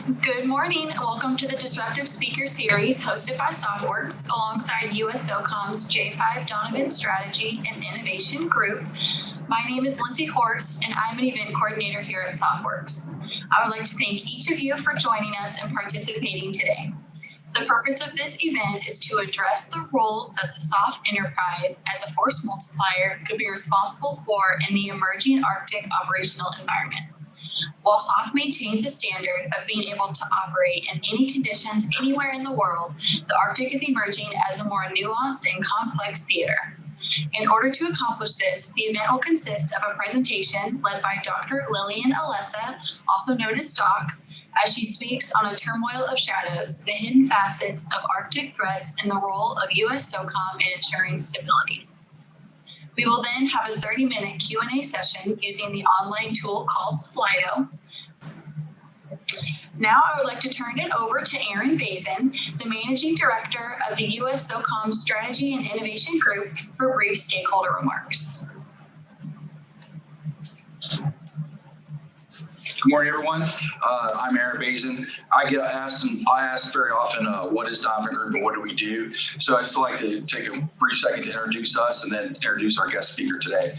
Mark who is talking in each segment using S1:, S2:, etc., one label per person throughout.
S1: Good morning and welcome to the Disruptive Speaker Series hosted by SOFWERX alongside USSOCOM's J5 Donovan Strategy and Innovation Group. My name is Lindsay Horst and I'm an event coordinator here at SOFWERX. I would like to thank each of you for joining us and participating today. The purpose of this event is to address the roles that the SOF enterprise as a force multiplier could be responsible for in the emerging Arctic operational environment. While SOF maintains a standard of being able to operate in any conditions anywhere in the world, the Arctic is emerging as a more nuanced and complex theater. In order to accomplish this, the event will consist of a presentation led by Dr. Lillian Alessa, also known as Doc, as she speaks on a turmoil of shadows, the hidden facets of Arctic threats, and the role of USSOCOM in ensuring stability. We will then have a 30-minute Q&A session using the online tool called Slido. Now I would like to turn it over to Aaron Bazin, the Managing Director of the USSOCOM Strategy and Innovation Group, for brief stakeholder remarks.
S2: Good morning, everyone. I'm Aaron Bazin. I get asked, and I ask very often, what is Donovan Group and what do we do? So I'd just like to take a brief second to introduce us and then introduce our guest speaker today.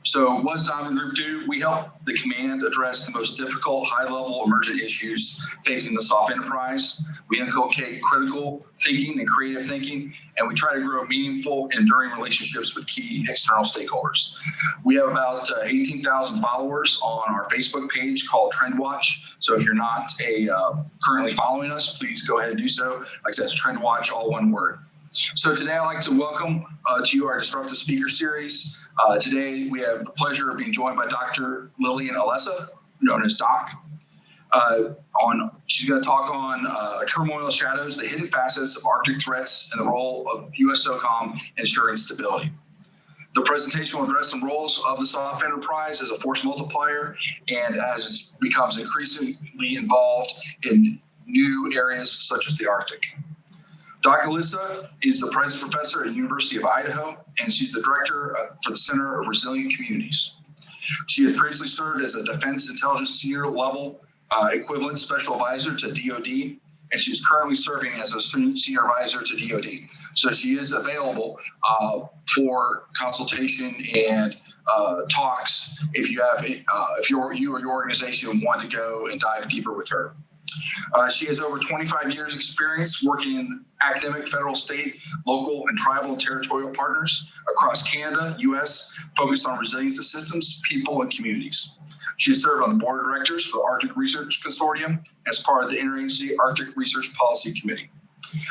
S2: So what does Donovan Group do? We help the command address the most difficult, high-level emergent issues facing the SOF enterprise. We inculcate critical thinking and creative thinking, and we try to grow meaningful, enduring relationships with key external stakeholders. We have about 18,000 followers on our Facebook page called Trend Watch. So if you're not currently following us, please go ahead and do so. Like I said, it's Trend Watch, all one word. So today I'd like to welcome to you our Disruptive Speaker Series. Today we have the pleasure of being joined by Dr. Lillian Alessa, known as Doc. She's going to talk on Turmoil Shadows, the hidden facets of Arctic threats, and the role of USSOCOM ensuring stability. The presentation will address some roles of the SOF enterprise as a force multiplier and as it becomes increasingly involved in new areas such as the Arctic. Dr. Alessa is the President Professor at the University of Idaho, and she's the Director for the Center of Resilient Communities. She has previously served as a Defense Intelligence Senior Level Equivalent Special Advisor to DoD, and she's currently serving as a senior advisor to DoD. So she is available for consultation and talks if you have, if you or your organization want to go and dive deeper with her. She has over 25 years experience working in academic, federal, state, local, and tribal and territorial partners across Canada, US, focused on resilience of systems, people, and communities. She has served on the board of directors for the Arctic Research Consortium as part of the Interagency Arctic Research Policy Committee.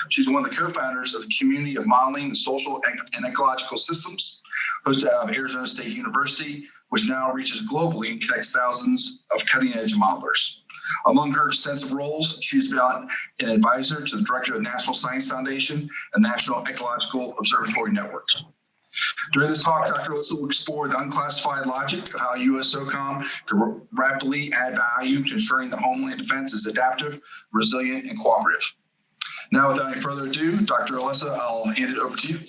S2: She's one of the co-founders of the Community of Modeling Social and Ecological Systems, hosted out of Arizona State University, which now reaches globally and connects thousands of cutting-edge modelers. Among her extensive roles, she's been an advisor to the Director of the National Science Foundation and National Ecological Observatory Network. During this talk, Dr. Alessa will explore the unclassified logic of how USSOCOM can rapidly add value to ensuring the Homeland Defense is adaptive, resilient, and cooperative. Now, without any further ado, Dr. Alessa, I'll hand it over to you.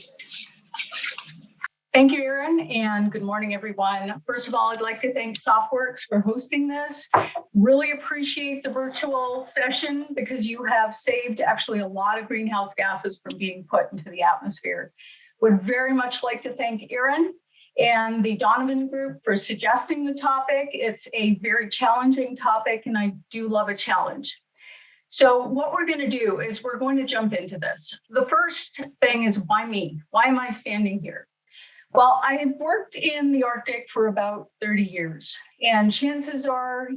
S3: Thank you, Aaron, and good morning, everyone. First of all, I'd like to thank SOFWERX for hosting this. Really appreciate the virtual session because you have saved actually a lot of greenhouse gases from being put into the atmosphere. Would very much like to thank Aaron and the Donovan Group for suggesting the topic. It's a very challenging topic, and I do love a challenge. So what we're going to do is we're going to jump into this. The first thing is, why me? Why am I standing here? Well, I have worked in the Arctic for about 30 years, and chances are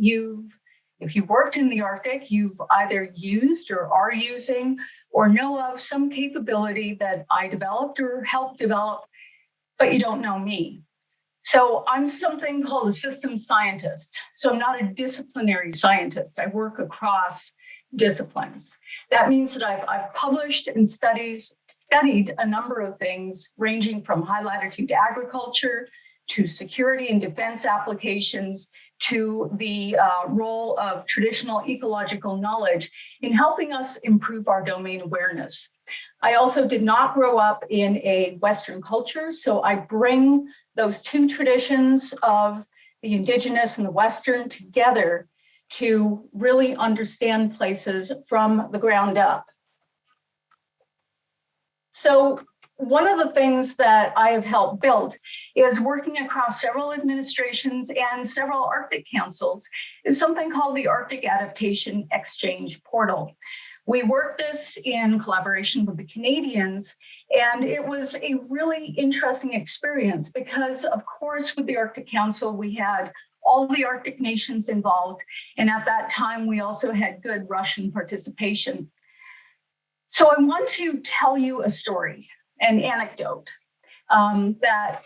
S3: if you've worked in the Arctic, you've either used or are using or know of some capability that I developed or helped develop, but you don't know me. So I'm something called a systems scientist. So I'm not a disciplinary scientist. I work across disciplines. That means that I've published and studied a number of things ranging from high latitude agriculture to security and defense applications to the role of traditional ecological knowledge in helping us improve our domain awareness. I also did not grow up in a Western culture, so I bring those two traditions of the Indigenous and the Western together to really understand places from the ground up. So one of the things that I have helped build is working across several administrations and several Arctic councils is something called the Arctic Adaptation Exchange Portal. We worked this in collaboration with the Canadians, and it was a really interesting experience because, of course, with the Arctic Council, we had all the Arctic nations involved, and at that time, we also had good Russian participation. So I want to tell you a story, an anecdote that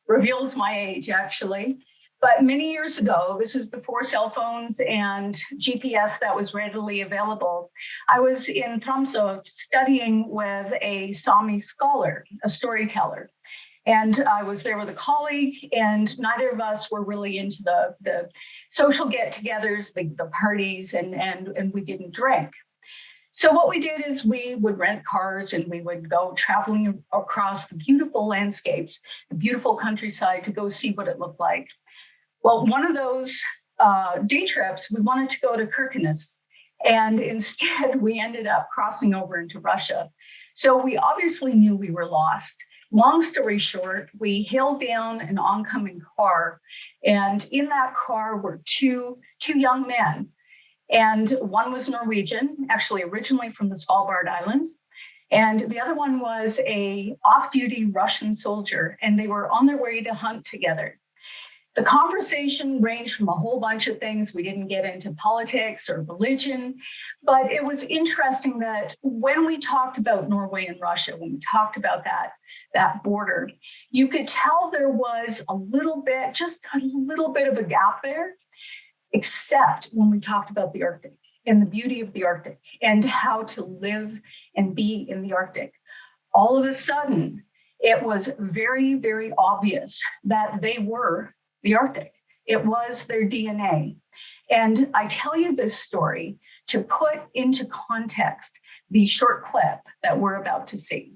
S3: reveals my age, actually. But many years ago, this is before cell phones and GPS that was readily available, I was in Tromsø studying with a Sami scholar, a storyteller. And I was there with a colleague, and neither of us were really into the social get-togethers, the parties, and we didn't drink. So what we did is we would rent cars and we would go traveling across the beautiful landscapes, the beautiful countryside to go see what it looked like. Well, one of those day trips, we wanted to go to Kirkenes, and instead we ended up crossing over into Russia. So we obviously knew we were lost. Long story short, we hailed down an oncoming car, and in that car were two young men. And one was Norwegian, actually originally from the Svalbard Islands. And the other one was a off-duty Russian soldier, and they were on their way to hunt together. The conversation ranged from a whole bunch of things. We didn't get into politics or religion, but it was interesting that when we talked about Norway and Russia, when we talked about that border, you could tell there was just a little bit of a gap there, except when we talked about the Arctic and the beauty of the Arctic and how to live and be in the Arctic. All of a sudden, it was very, very obvious that they were the Arctic. It was their DNA. And I tell you this story to put into context the short clip that we're about to see.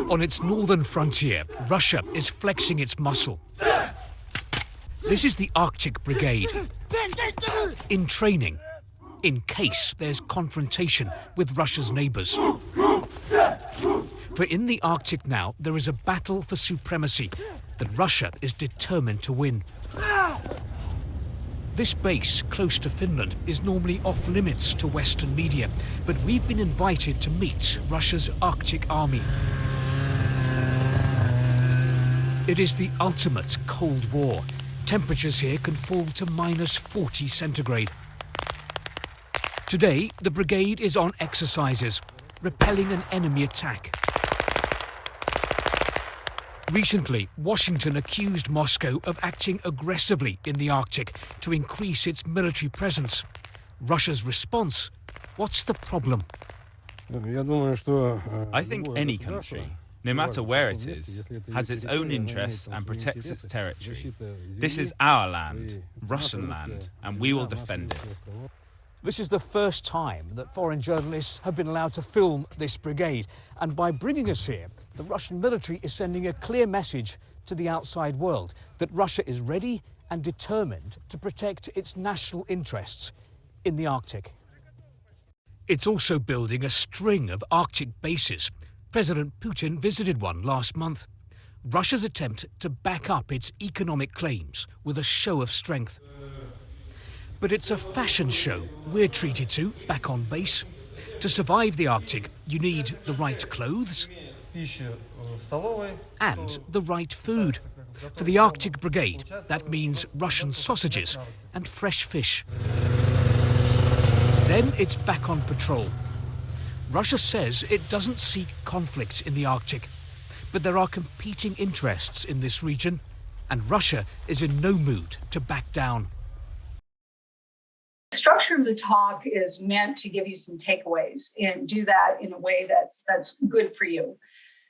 S4: On its northern frontier, Russia is flexing its muscle. This is the Arctic Brigade, in training, in case there's confrontation with Russia's neighbours. For in the Arctic now, there is a battle for supremacy that Russia is determined to win. This base, close to Finland, is normally off limits to Western media, but we've been invited to meet Russia's Arctic army. It is the ultimate Cold War. Temperatures here can fall to -40 centigrade. Today, the brigade is on exercises, repelling an enemy attack. Recently, Washington accused Moscow of acting aggressively in the Arctic to increase its military presence. Russia's response: what's the problem?
S5: I think any country, no matter where it is, has its own interests and protects its territory. This is our land, Russian land, and we will defend it.
S4: This is the first time that foreign journalists have been allowed to film this brigade, and by bringing us here, the Russian military is sending a clear message to the outside world that Russia is ready and determined to protect its national interests in the Arctic. It's also building a string of Arctic bases. President Putin visited one last month. Russia's attempt to back up its economic claims with a show of strength. But it's a fashion show we're treated to back on base. To survive the Arctic, you need the right clothes and the right food. For the Arctic Brigade, that means Russian sausages and fresh fish. Then it's back on patrol. Russia says it doesn't seek conflict in the Arctic, but there are competing interests in this region, and Russia is in no mood to back down.
S3: The structure of the talk is meant to give you some takeaways and do that in a way that's good for you.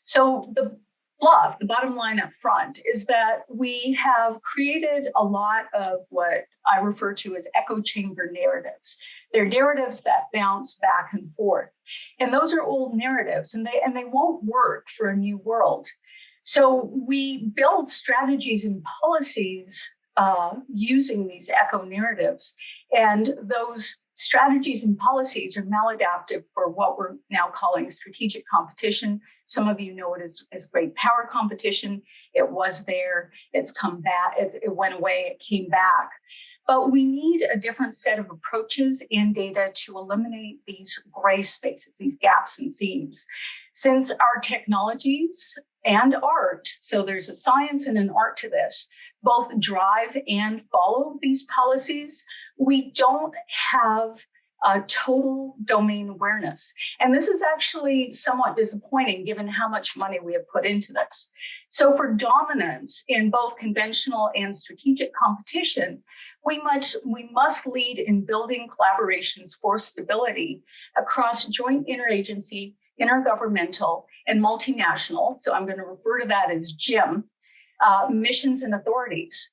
S3: So the bottom line up front is that we have created a lot of what I refer to as echo chamber narratives. They're narratives that bounce back and forth. And those are old narratives, and they won't work for a new world. So we build strategies and policies using these echo narratives. And those strategies and policies are maladaptive for what we're now calling strategic competition. Some of you know it as great power competition. It was there, it's come back, it went away, it came back. But we need a different set of approaches and data to eliminate these gray spaces, these gaps and themes. Since our technologies and art, so there's a science and an art to this, both drive and follow these policies, we don't have a total domain awareness. And this is actually somewhat disappointing given how much money we have put into this. So for dominance in both conventional and strategic competition, we must lead in building collaborations for stability across joint interagency, intergovernmental, and multinational, so I'm going to refer to that as JIM, missions and authorities.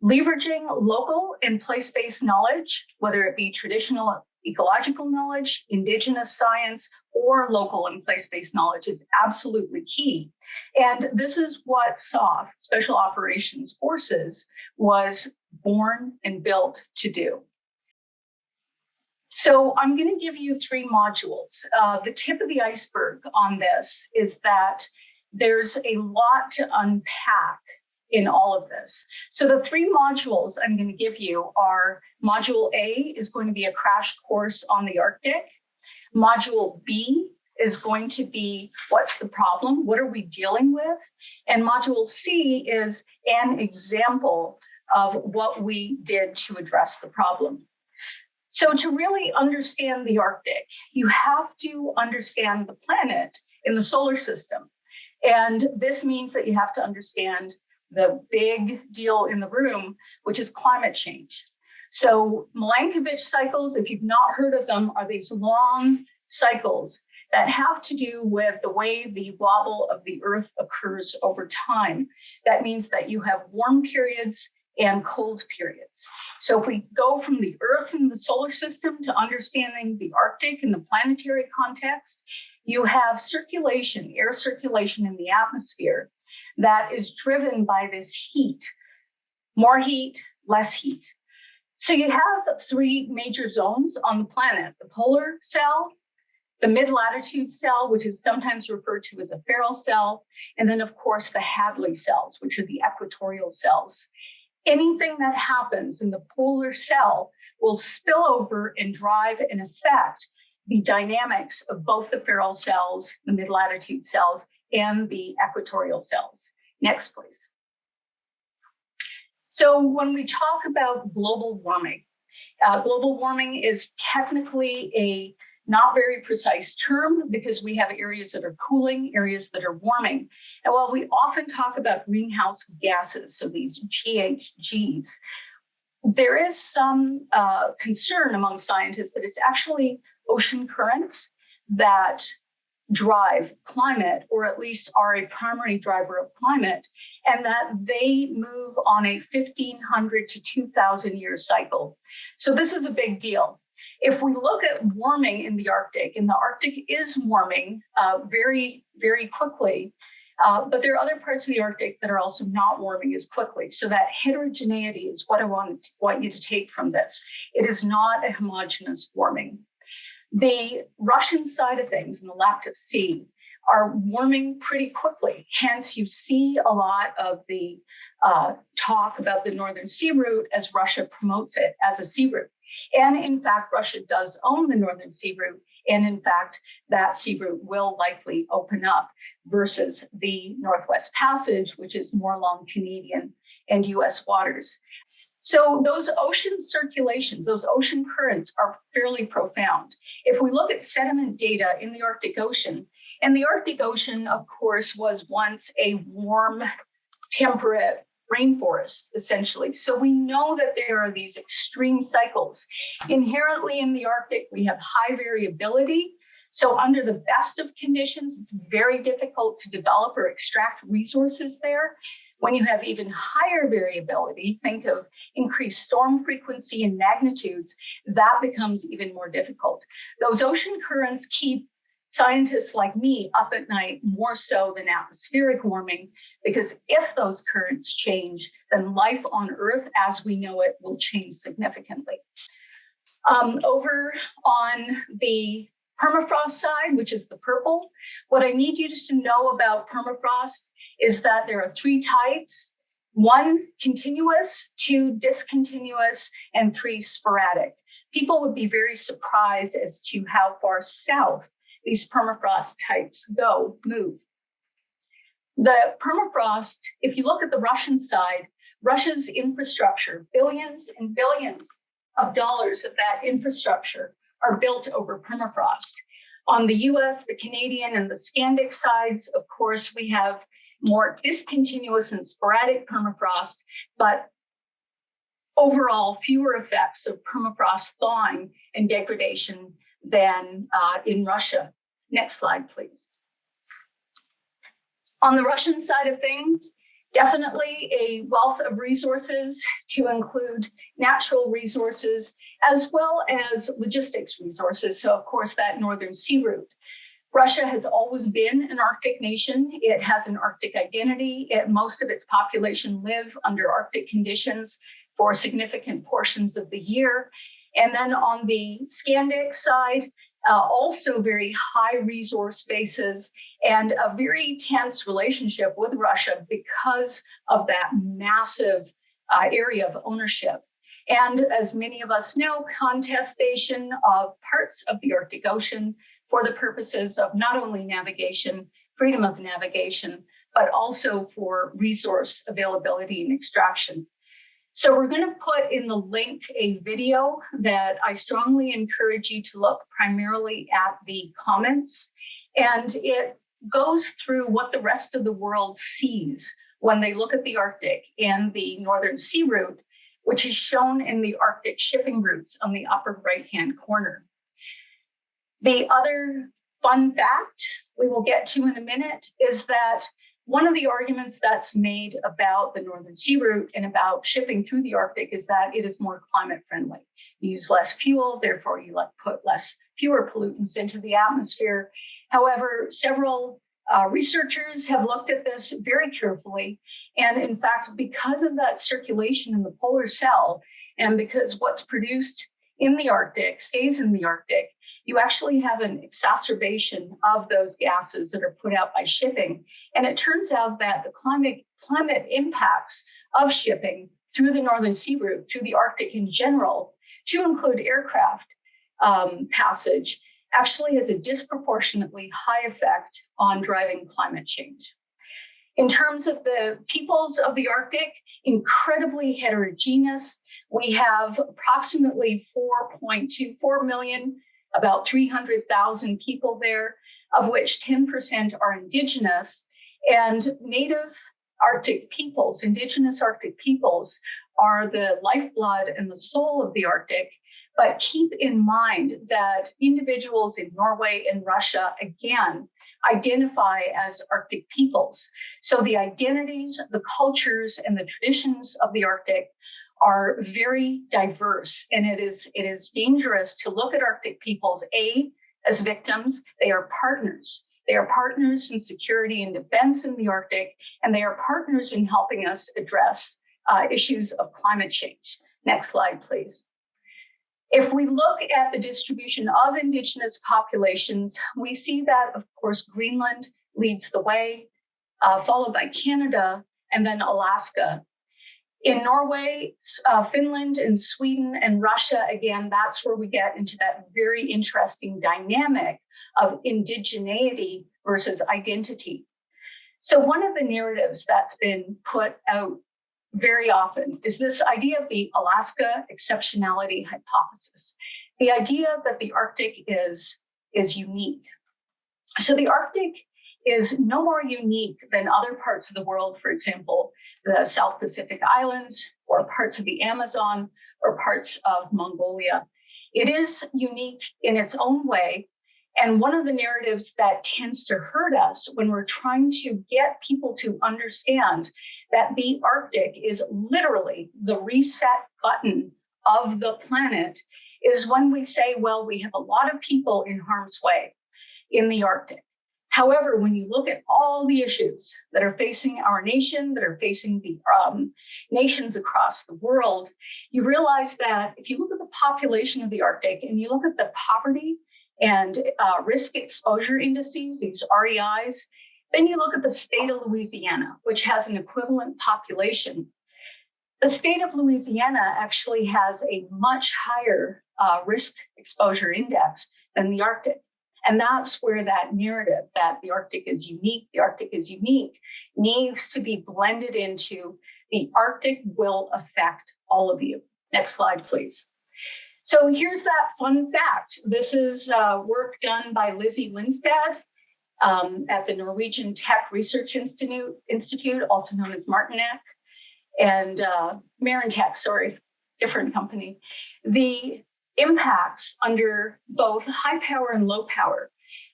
S3: Leveraging local and place-based knowledge, whether it be traditional ecological knowledge, indigenous science, or local and place-based knowledge, is absolutely key. And this is what SOF, Special Operations Forces, was born and built to do. So I'm going to give you 3 modules. The tip of the iceberg on this is that there's a lot to unpack in all of this. So the 3 modules I'm going to give you are: Module A is going to be a crash course on the Arctic. Module B is going to be what's the problem? What are we dealing with? And Module C is an example of what we did to address the problem. So to really understand the Arctic, you have to understand the planet in the solar system. And this means that you have to understand the big deal in the room, which is climate change. So Milankovitch cycles, if you've not heard of them, are these long cycles that have to do with the way the wobble of the Earth occurs over time. That means that you have warm periods and cold periods. So if we go from the Earth and the solar system to understanding the Arctic in the planetary context, you have circulation, air circulation in the atmosphere that is driven by this heat, more heat, less heat. So you have 3 major zones on the planet: the polar cell, the mid-latitude cell, which is sometimes referred to as a feral cell, and then of course the Hadley cells, which are the equatorial cells. Anything that happens in the polar cell will spill over and drive and affect the dynamics of both the feral cells, the mid-latitude cells, and the equatorial cells. Next, please. So when we talk about global warming is technically a not very precise term because we have areas that are cooling, areas that are warming. And while we often talk about greenhouse gases, so these GHGs, there is some concern among scientists that it's actually ocean currents that drive climate, or at least are a primary driver of climate, and that they move on a 1,500 to 2,000 year cycle. So this is a big deal. If we look at warming in the Arctic, and the Arctic is warming very, very quickly, but there are other parts of the Arctic that are also not warming as quickly. So that heterogeneity is what I want you to take from this. It is not a homogeneous warming. The Russian side of things in the Laptev Sea are warming pretty quickly. Hence, you see a lot of the talk about the Northern Sea Route as Russia promotes it as a sea route. And in fact, Russia does own the Northern Sea Route And in fact, that sea route will likely open up versus the Northwest Passage, which is more along Canadian and US waters. So those ocean circulations, those ocean currents are fairly profound. If we look at sediment data in the Arctic Ocean, and the Arctic Ocean, of course, was once a warm, temperate rainforest, essentially. So we know that there are these extreme cycles. Inherently in the Arctic, we have high variability. So under the best of conditions, it's very difficult to develop or extract resources there. When you have even higher variability, think of increased storm frequency and magnitudes, that becomes even more difficult. Those ocean currents keep scientists like me up at night more so than atmospheric warming, because if those currents change, then life on Earth as we know it will change significantly. Over on the permafrost side, which is the purple, what I need you just to know about permafrost is that there are 3 types: 1, continuous; 2, discontinuous; and 3, sporadic. People would be very surprised as to how far south these permafrost types move. The permafrost, if you look at the Russian side, Russia's infrastructure, billions and billions of dollars of that infrastructure are built over permafrost. On the US, the Canadian, and the Scandic sides, of course, we have more discontinuous and sporadic permafrost, but overall fewer effects of permafrost thawing and degradation than in Russia. Next slide, please. On the Russian side of things, definitely a wealth of resources to include natural resources as well as logistics resources. So, of course, that northern sea route. Russia has always been an Arctic nation. It has an Arctic identity. Most of its population live under Arctic conditions for significant portions of the year. And then on the Scandic side, also very high resource bases and a very tense relationship with Russia because of that massive area of ownership. And as many of us know, contestation of parts of the Arctic Ocean for the purposes of not only navigation, freedom of navigation, but also for resource availability and extraction. So we're going to put in the link a video that I strongly encourage you to look primarily at the comments. And it goes through what the rest of the world sees when they look at the Arctic and the northern sea route, which is shown in the Arctic shipping routes on the upper right-hand corner. The other fun fact we will get to in a minute is that one of the arguments that's made about the northern sea route and about shipping through the Arctic is that it is more climate friendly. You use less fuel, therefore you put fewer pollutants into the atmosphere. However, several researchers have looked at this very carefully. And in fact, because of that circulation in the polar cell, and because what's produced in the Arctic stays in the Arctic, you actually have an exacerbation of those gases that are put out by shipping. And it turns out that the climate impacts of shipping through the northern sea route, through the Arctic in general, to include aircraft passage, actually has a disproportionately high effect on driving climate change. In terms of the peoples of the Arctic, incredibly heterogeneous. We have approximately 4.24 million, about 300,000 people there, of which 10% are indigenous. And native Arctic peoples, indigenous Arctic peoples, are the lifeblood and the soul of the Arctic. But keep in mind that individuals in Norway and Russia, again, identify as Arctic peoples. So the identities, the cultures, and the traditions of the Arctic are very diverse. And it is dangerous to look at Arctic peoples, as victims. They are partners. They are partners in security and defense in the Arctic, and they are partners in helping us address issues of climate change. Next slide, please. If we look at the distribution of indigenous populations, we see that, of course, Greenland leads the way, followed by Canada, and then Alaska. In Norway, Finland, and Sweden, and Russia, again, that's where we get into that very interesting dynamic of indigeneity versus identity. So one of the narratives that's been put out very often is this idea of the Alaska exceptionality hypothesis, the idea that the Arctic is unique. So the Arctic is no more unique than other parts of the world, for example, the South Pacific Islands, or parts of the Amazon, or parts of Mongolia. It is unique in its own way. And one of the narratives that tends to hurt us when we're trying to get people to understand that the Arctic is literally the reset button of the planet is when we say, well, we have a lot of people in harm's way in the Arctic. However, when you look at all the issues that are facing our nation, that are facing the nations across the world, you realize that if you look at the population of the Arctic and you look at the poverty and risk exposure indices, these REIs, then you look at the state of Louisiana, which has an equivalent population. The state of Louisiana actually has a much higher risk exposure index than the Arctic. And that's where that narrative that the Arctic is unique, needs to be blended into the Arctic will affect all of you. Next slide, please. So here's that fun fact. This is work done by Lizzie Lindstad at the Norwegian Tech Research Institute, also known as Martinek, and Marintech, sorry, different company. The impacts under both high power and low power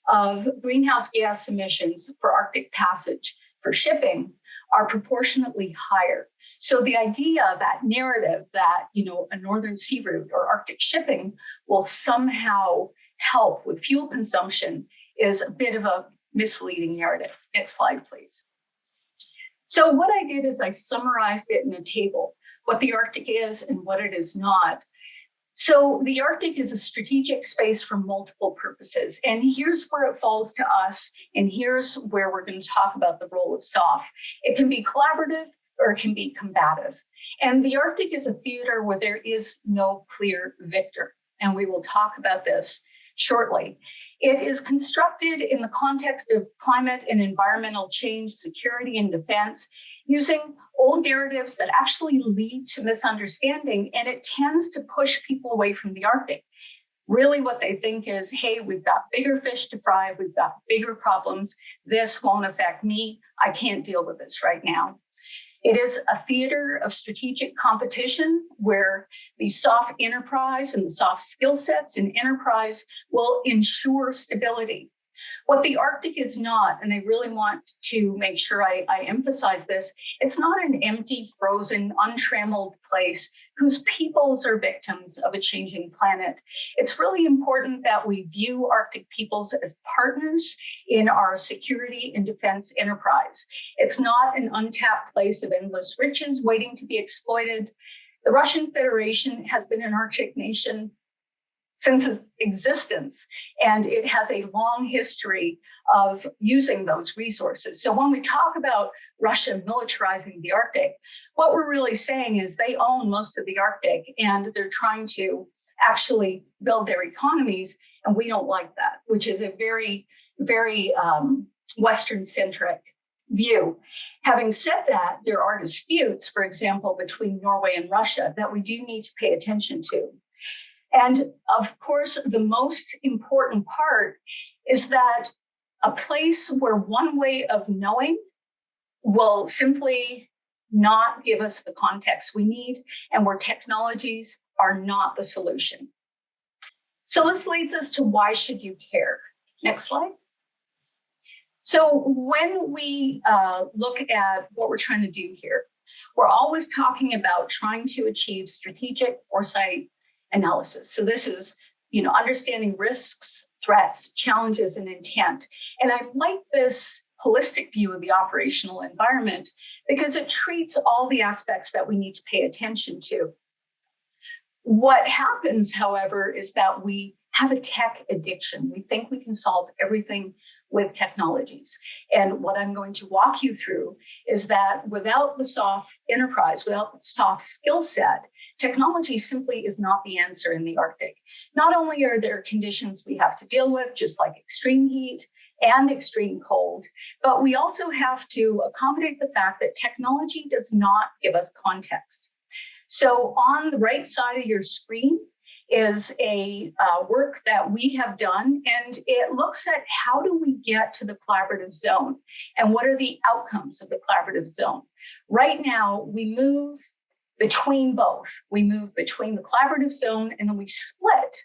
S3: of greenhouse gas emissions for Arctic passage for shipping are proportionately higher. So the idea, that narrative that, a northern sea route or Arctic shipping will somehow help with fuel consumption is a bit of a misleading narrative. Next slide, please. So what I did is I summarized it in a table, what the Arctic is and what it is not. So the Arctic is a strategic space for multiple purposes. And here's where it falls to us. And here's where we're going to talk about the role of SOF. It can be collaborative or it can be combative. And the Arctic is a theater where there is no clear victor. And we will talk about this shortly. It is constructed in the context of climate and environmental change, security and defense, using old narratives that actually lead to misunderstanding, and it tends to push people away from the Arctic. Really what they think is, hey, we've got bigger fish to fry, we've got bigger problems, this won't affect me, I can't deal with this right now. It is a theater of strategic competition where the soft enterprise and the soft skill sets in enterprise will ensure stability. What the Arctic is not, and I really want to make sure I emphasize this, it's not an empty, frozen, untrammeled place whose peoples are victims of a changing planet. It's really important that we view Arctic peoples as partners in our security and defense enterprise. It's not an untapped place of endless riches waiting to be exploited. The Russian Federation has been an Arctic nation since its existence, and it has a long history of using those resources. So when we talk about Russia militarizing the Arctic, what we're really saying is they own most of the Arctic and they're trying to actually build their economies, and we don't like that, which is a very, very Western-centric view. Having said that, there are disputes, for example, between Norway and Russia that we do need to pay attention to. And of course, the most important part is that a place where one way of knowing will simply not give us the context we need, and where technologies are not the solution. So this leads us to why should you care? Next slide. So when we look at what we're trying to do here, we're always talking about trying to achieve strategic foresight analysis. So this is, understanding risks, threats, challenges, and intent. And I like this holistic view of the operational environment because it treats all the aspects that we need to pay attention to. What happens, however, is that we have a tech addiction. We think we can solve everything with technologies. And what I'm going to walk you through is that without the soft enterprise, without the soft skill set, technology simply is not the answer in the Arctic. Not only are there conditions we have to deal with, just like extreme heat and extreme cold, but we also have to accommodate the fact that technology does not give us context. So on the right side of your screen is a work that we have done, and it looks at how do we get to the collaborative zone and what are the outcomes of the collaborative zone. Right now, we move between both. We move between the collaborative zone and then we split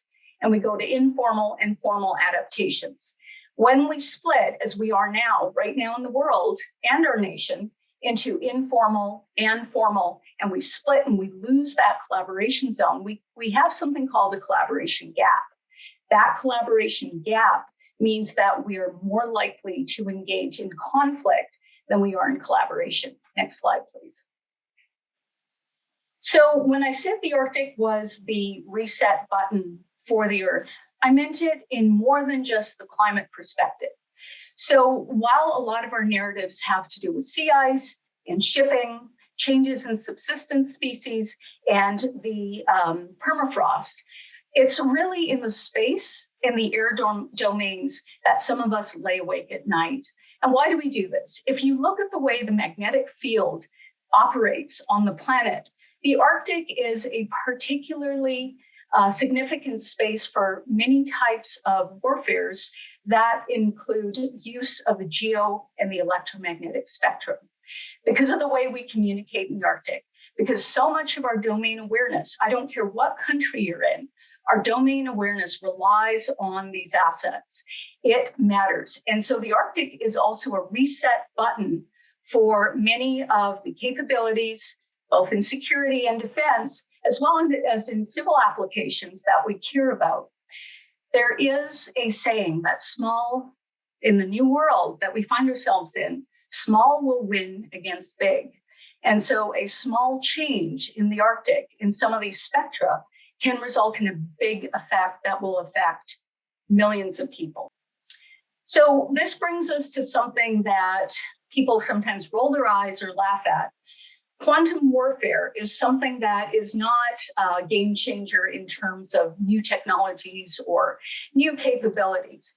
S3: and we go to informal and formal adaptations. When we split, as we are now, right now in the world and our nation, into informal and formal, and we split and we lose that collaboration zone, we have something called a collaboration gap. That collaboration gap means that we are more likely to engage in conflict than we are in collaboration. Next slide, please. So when I said the Arctic was the reset button for the Earth, I meant it in more than just the climate perspective. So while a lot of our narratives have to do with sea ice and shipping, changes in subsistence species, and the permafrost, it's really in the space and the air domains that some of us lay awake at night. And why do we do this? If you look at the way the magnetic field operates on the planet, the Arctic is a particularly significant space for many types of warfares that include use of the geo and the electromagnetic spectrum. Because of the way we communicate in the Arctic, because so much of our domain awareness, I don't care what country you're in, our domain awareness relies on these assets. It matters. And so the Arctic is also a reset button for many of the capabilities, both in security and defense, as well as in civil applications that we care about. There is a saying that small, in the new world that we find ourselves in, small will win against big. And so a small change in the Arctic in some of these spectra can result in a big effect that will affect millions of people. So this brings us to something that people sometimes roll their eyes or laugh at. Quantum warfare is something that is not a game changer in terms of new technologies or new capabilities.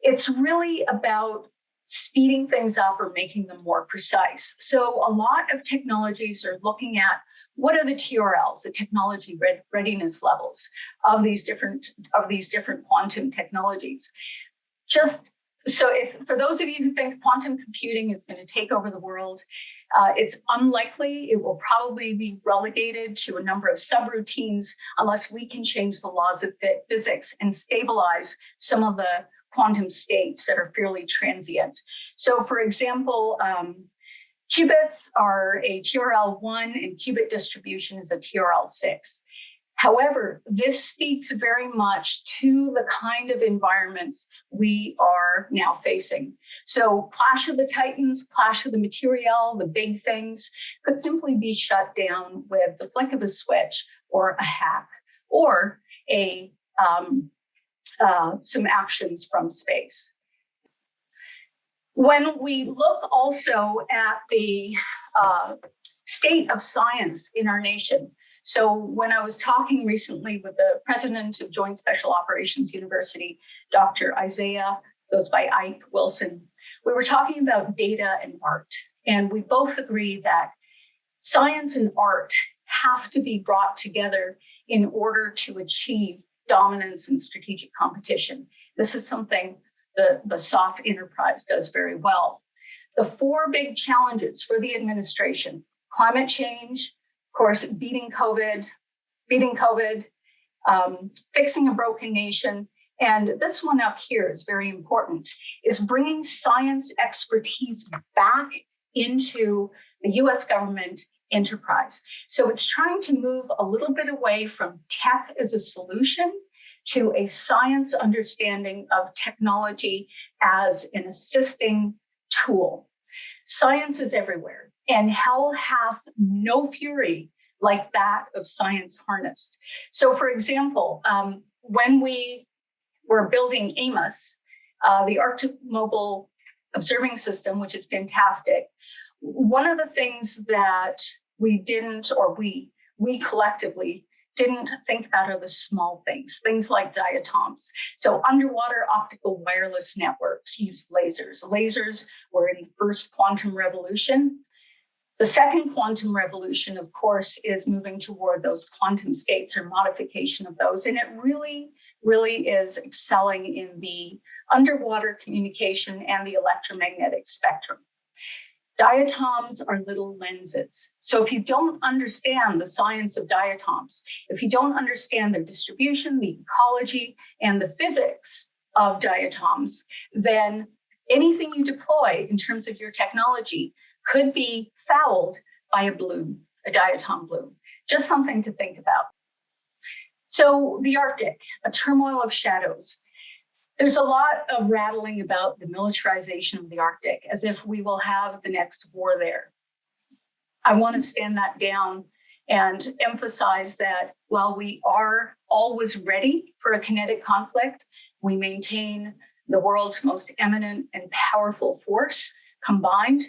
S3: It's really about speeding things up or making them more precise. So a lot of technologies are looking at what are the TRLs, the technology readiness levels of these different quantum technologies. Just so for those of you who think quantum computing is going to take over the world, it's unlikely. It will probably be relegated to a number of subroutines unless we can change the laws of physics and stabilize some of the quantum states that are fairly transient. So for example, qubits are a TRL1 and qubit distribution is a TRL6. However, this speaks very much to the kind of environments we are now facing. So clash of the titans, clash of the material, the big things could simply be shut down with the flick of a switch or a hack or some actions from space. When we look also at the state of science in our nation, so when I was talking recently with the president of Joint Special Operations University, Dr. Isaiah, goes by Ike Wilson, we were talking about data and art. And we both agree that science and art have to be brought together in order to achieve dominance and strategic competition. This is something the soft enterprise does very well. The four big challenges for the administration: climate change, of course, beating COVID, fixing a broken nation, and this one up here is very important, is bringing science expertise back into the US government enterprise. So it's trying to move a little bit away from tech as a solution to a science understanding of technology as an assisting tool. Science is everywhere, and hell hath no fury like that of science harnessed. So for example, when we we're building AMOS, the Arctic Mobile Observing System, which is fantastic. One of the things that we didn't, or we collectively didn't think about are the small things like diatoms. So underwater optical wireless networks use lasers. Lasers were in the first quantum revolution. The second quantum revolution, of course, is moving toward those quantum states or modification of those. And it really, really is excelling in the underwater communication and the electromagnetic spectrum. Diatoms are little lenses. So if you don't understand the science of diatoms, if you don't understand their distribution, the ecology, and the physics of diatoms, then anything you deploy in terms of your technology could be fouled by a bloom, a diatom bloom. Just something to think about. So the Arctic, a turmoil of shadows. There's a lot of rattling about the militarization of the Arctic, as if we will have the next war there. I want to stand that down and emphasize that while we are always ready for a kinetic conflict, we maintain the world's most eminent and powerful force combined.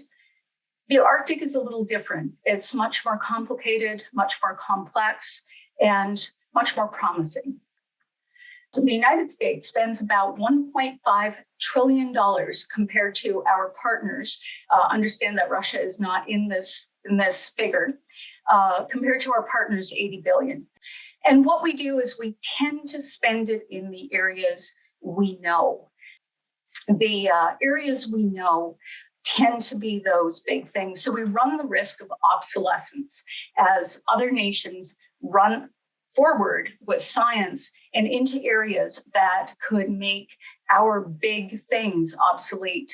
S3: The Arctic is a little different. It's much more complicated, much more complex, and much more promising. So the United States spends about $1.5 trillion compared to our partners. Understand that Russia is not in this figure. Compared to our partners, 80 billion. And what we do is we tend to spend it in the areas we know. The areas we know tend to be those big things. So we run the risk of obsolescence as other nations run forward with science and into areas that could make our big things obsolete.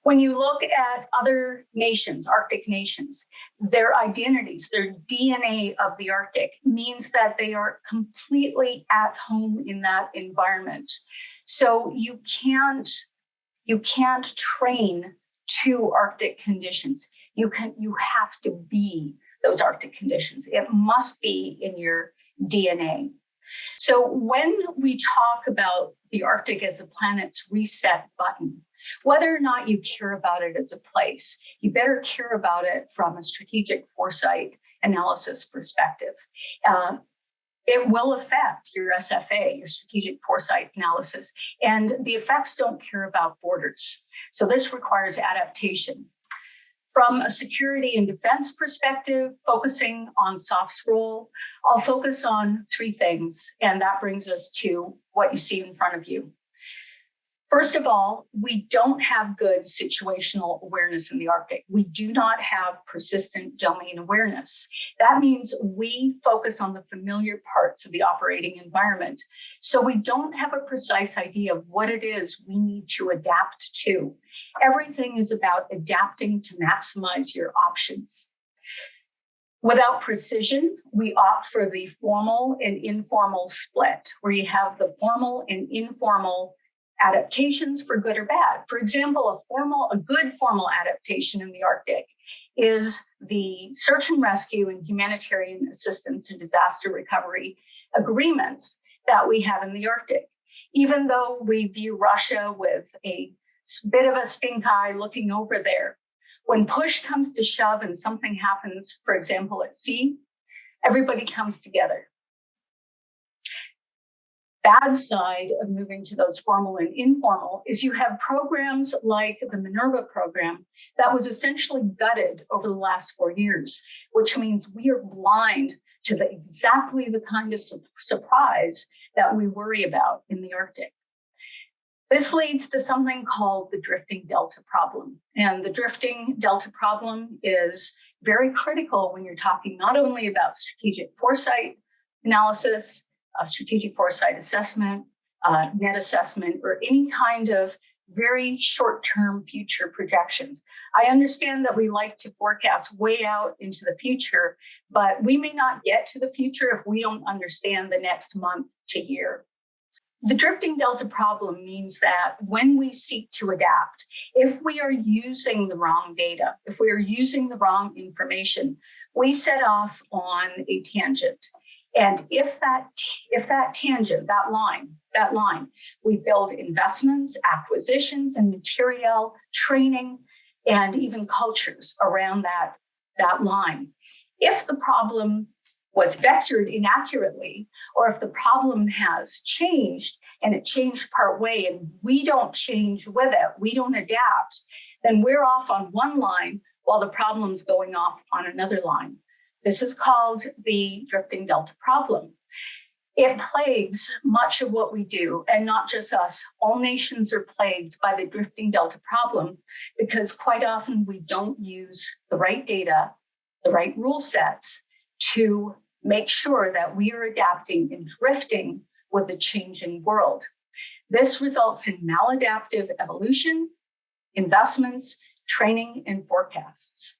S3: When you look at other nations, Arctic nations, their identities, their DNA of the Arctic means that they are completely at home in that environment. So you can't train to Arctic conditions. You have to be those Arctic conditions. It must be in your DNA. So when we talk about the Arctic as a planet's reset button, whether or not you care about it as a place, you better care about it from a strategic foresight analysis perspective. It will affect your SFA, your strategic foresight analysis, and the effects don't care about borders. So this requires adaptation. From a security and defense perspective, focusing on SOF's role, I'll focus on three things, and that brings us to what you see in front of you. First of all, we don't have good situational awareness in the Arctic. We do not have persistent domain awareness. That means we focus on the familiar parts of the operating environment. So we don't have a precise idea of what it is we need to adapt to. Everything is about adapting to maximize your options. Without precision, we opt for the formal and informal split, where you have the formal and informal adaptations for good or bad. For example, a good formal adaptation in the Arctic is the search and rescue and humanitarian assistance and disaster recovery agreements that we have in the Arctic. Even though we view Russia with a bit of a stink eye looking over there, when push comes to shove and something happens, for example, at sea, everybody comes together. Bad side of moving to those formal and informal is you have programs like the Minerva program that was essentially gutted over the last 4 years, which means we are blind to exactly the kind of surprise that we worry about in the Arctic. This leads to something called the drifting delta problem. And the drifting delta problem is very critical when you're talking not only about strategic foresight analysis, strategic foresight assessment, net assessment, or any kind of very short-term future projections. I understand that we like to forecast way out into the future, but we may not get to the future if we don't understand the next month to year. The drifting delta problem means that when we seek to adapt, if we are using the wrong data, if we are using the wrong information, we set off on a tangent. And if that tangent, that line, we build investments, acquisitions, and material, training, and even cultures around that line. If the problem was vectored inaccurately, or if the problem has changed and it changed part way and we don't change with it, we don't adapt, then we're off on one line while the problem's going off on another line. This is called the drifting delta problem. It plagues much of what we do, and not just us. All nations are plagued by the drifting delta problem because quite often we don't use the right data, the right rule sets to make sure that we are adapting and drifting with the changing world. This results in maladaptive evolution, investments, training, and forecasts.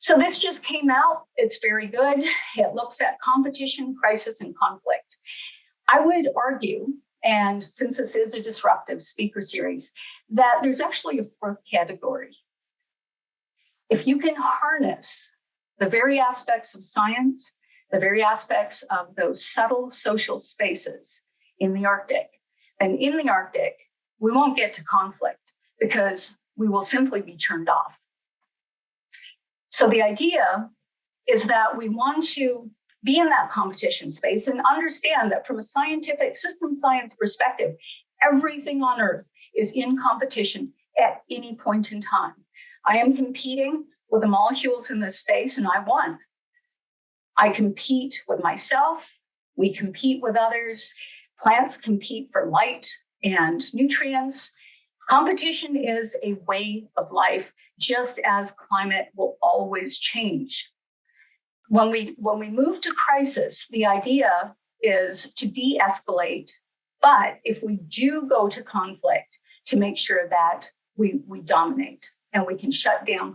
S3: So this just came out. It's very good. It looks at competition, crisis, and conflict. I would argue, and since this is a disruptive speaker series, that there's actually a fourth category. If you can harness the very aspects of science, the very aspects of those subtle social spaces in the Arctic, then in the Arctic, we won't get to conflict because we will simply be turned off. So the idea is that we want to be in that competition space and understand that from a scientific system science perspective, everything on Earth is in competition at any point in time. I am competing with the molecules in this space, and I won. I compete with myself. We compete with others. Plants compete for light and nutrients. Competition is a way of life, just as climate will always change. When we move to crisis, the idea is to de-escalate, but if we do go to conflict, to make sure that we dominate and we can shut down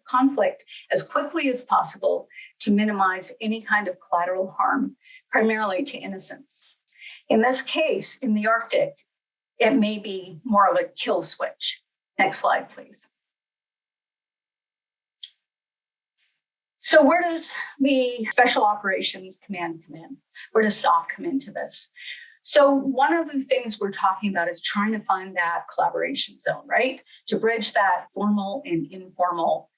S3: conflict as quickly as possible to minimize any kind of collateral harm, primarily to innocents. In this case, in the Arctic, it may be more of a kill switch. Next slide, please. So where does the Special Operations Command come in? Where does SOF come into this? So one of the things we're talking about is trying to find that collaboration zone, right? To bridge that formal and informal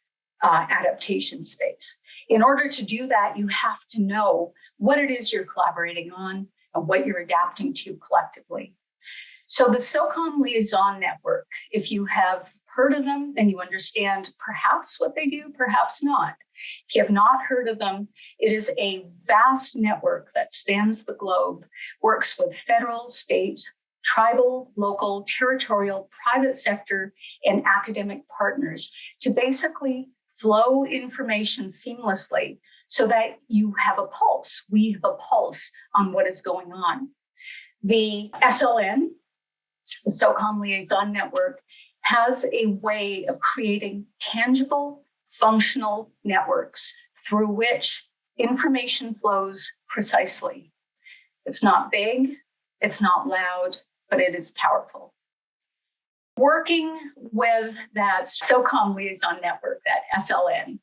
S3: adaptation space. In order to do that, you have to know what it is you're collaborating on and what you're adapting to collectively. So the SOCOM Liaison Network, if you have heard of them, then you understand perhaps what they do, perhaps not. If you have not heard of them, it is a vast network that spans the globe, works with federal, state, tribal, local, territorial, private sector, and academic partners to basically flow information seamlessly so that you have a pulse. We have a pulse on what is going on. The SLN, the SOCOM Liaison Network, has a way of creating tangible, functional networks through which information flows precisely. It's not big, it's not loud, but it is powerful. Working with that SOCOM Liaison Network, that SLN,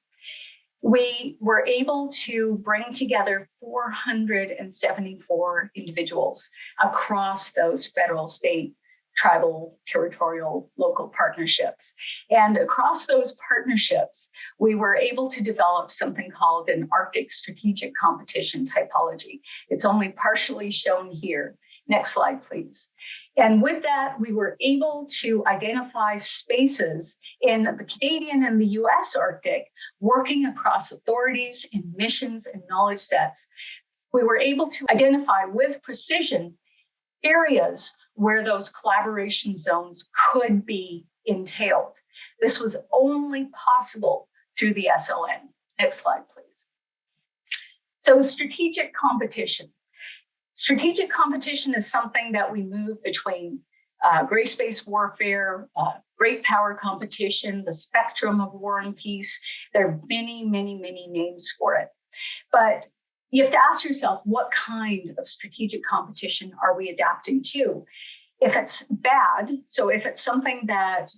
S3: we were able to bring together 474 individuals across those federal, state, tribal, territorial, local partnerships. And across those partnerships, we were able to develop something called an Arctic Strategic Competition Typology. It's only partially shown here. Next slide, please. And with that, we were able to identify spaces in the Canadian and the US Arctic, working across authorities and missions and knowledge sets. We were able to identify with precision areas where those collaboration zones could be entailed. This was only possible through the SLN. Next slide, please. So strategic competition. Strategic competition is something that we move between gray space warfare, great power competition, the spectrum of war and peace. There are many, many, many names for it. But you have to ask yourself, what kind of strategic competition are we adapting to? If it's bad, so if it's something that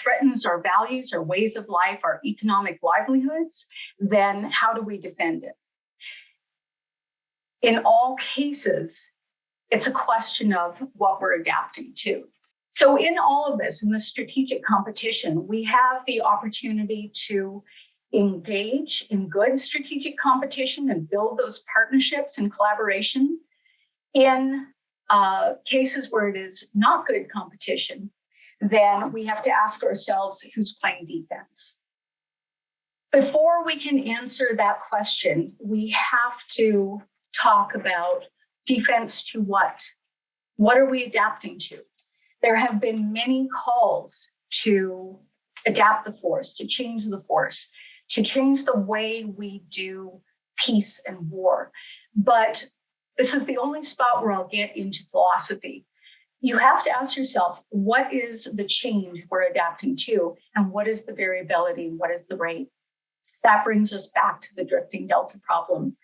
S3: threatens our values, our ways of life, our economic livelihoods, then how do we defend it? in all cases, it's a question of what we're adapting to. So in all of this, in the strategic competition, we have the opportunity to engage in good strategic competition and build those partnerships and collaboration. In cases where it is not good competition, then we have to ask ourselves who's playing defense. Before we can answer that question, we have to talk about defense to what? What are we adapting to? There have been many calls to adapt the force, to change the force, to change the way we do peace and war. But this is the only spot where I'll get into philosophy. You have to ask yourself, what is the change we're adapting to? And what is the variability? And what is the rate? That brings us back to the drifting delta problem.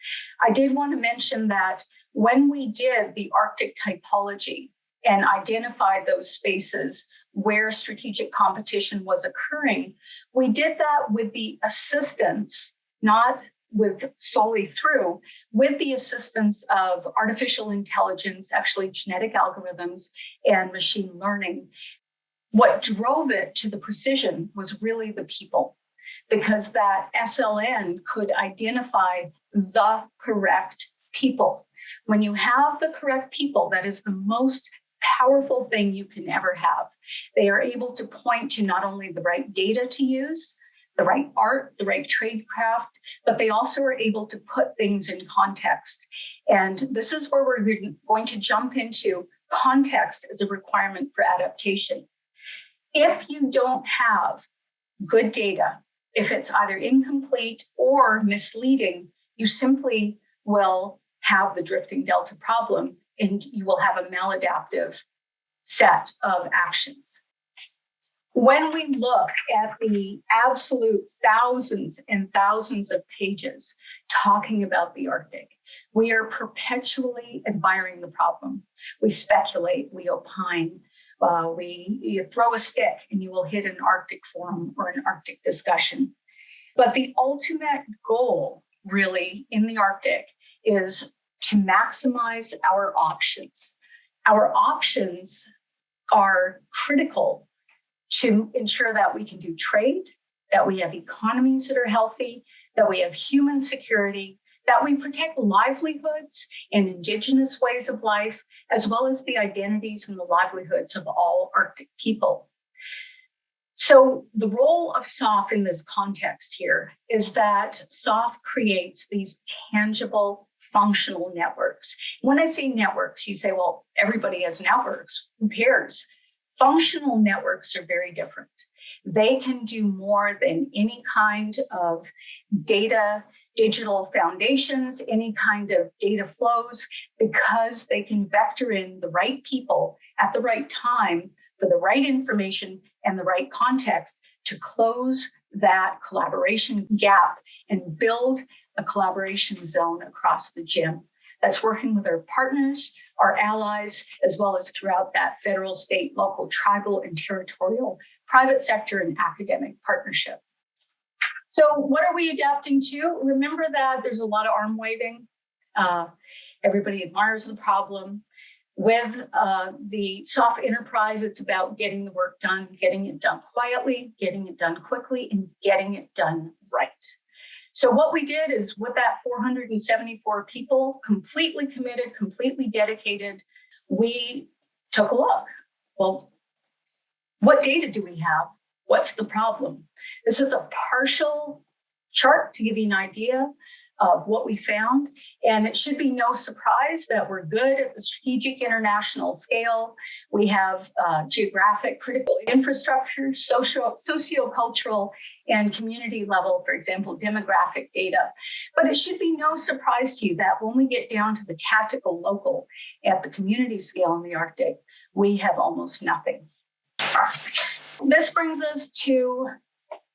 S3: I did want to mention that when we did the Arctic typology and identified those spaces where strategic competition was occurring, we did that with the assistance, not with solely through, with the assistance of artificial intelligence, actually genetic algorithms and machine learning. What drove it to the precision was really the people, because that SLN could identify the correct people. When you have the correct people, that is the most powerful thing you can ever have. They are able to point to not only the right data to use, the right art, the right tradecraft, but they also are able to put things in context. And this is where we're going to jump into context as a requirement for adaptation. If you don't have good data, if it's either incomplete or misleading, you simply will have the drifting delta problem and you will have a maladaptive set of actions. When we look at the absolute thousands and thousands of pages talking about the Arctic, we are perpetually admiring the problem. We speculate, we opine, you throw a stick and you will hit an Arctic forum or an Arctic discussion. But the ultimate goal really in the Arctic is to maximize our options. Our options are critical to ensure that we can do trade, that we have economies that are healthy, that we have human security, that we protect livelihoods and indigenous ways of life, as well as the identities and the livelihoods of all Arctic people. So the role of SOF in this context here is that SOF creates these tangible functional networks. When I say networks, you say, well, everybody has networks. Who cares? Functional networks are very different. They can do more than any kind of data, digital foundations, any kind of data flows, because they can vector in the right people at the right time for the right information and the right context to close that collaboration gap and build a collaboration zone across the gym that's working with our partners, our allies, as well as throughout that federal, state, local, tribal, and territorial, private sector, and academic partnership. So what are we adapting to? Remember that there's a lot of arm waving. Everybody admires the problem. With the SOF enterprise, it's about getting the work done, getting it done quietly, getting it done quickly, and getting it done right. So what we did is with that 474 people, completely committed, completely dedicated, we took a look. Well, what data do we have? What's the problem? This is a partial chart to give you an idea of what we found. And it should be no surprise that we're good at the strategic international scale. We have geographic critical infrastructure, socio-cultural, and community level, for example, demographic data. But it should be no surprise to you that when we get down to the tactical local at the community scale in the Arctic, we have almost nothing. This brings us to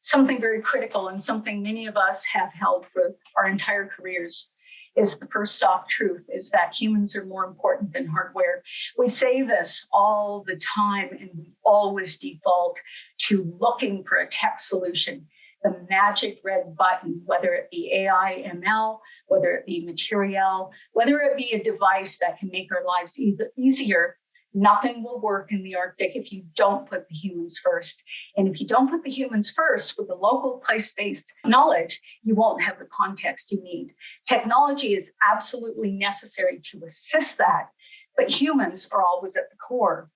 S3: something very critical and something many of us have held for our entire careers is the first off truth is that humans are more important than hardware. We say this all the time and we always default to looking for a tech solution. the magic red button, whether it be AI, ML, whether it be material, whether it be a device that can make our lives easier. Nothing will work in the Arctic if you don't put the humans first. And if you don't put the humans first with the local place-based knowledge, you won't have the context you need. Technology is absolutely necessary to assist that, but humans are always at the core.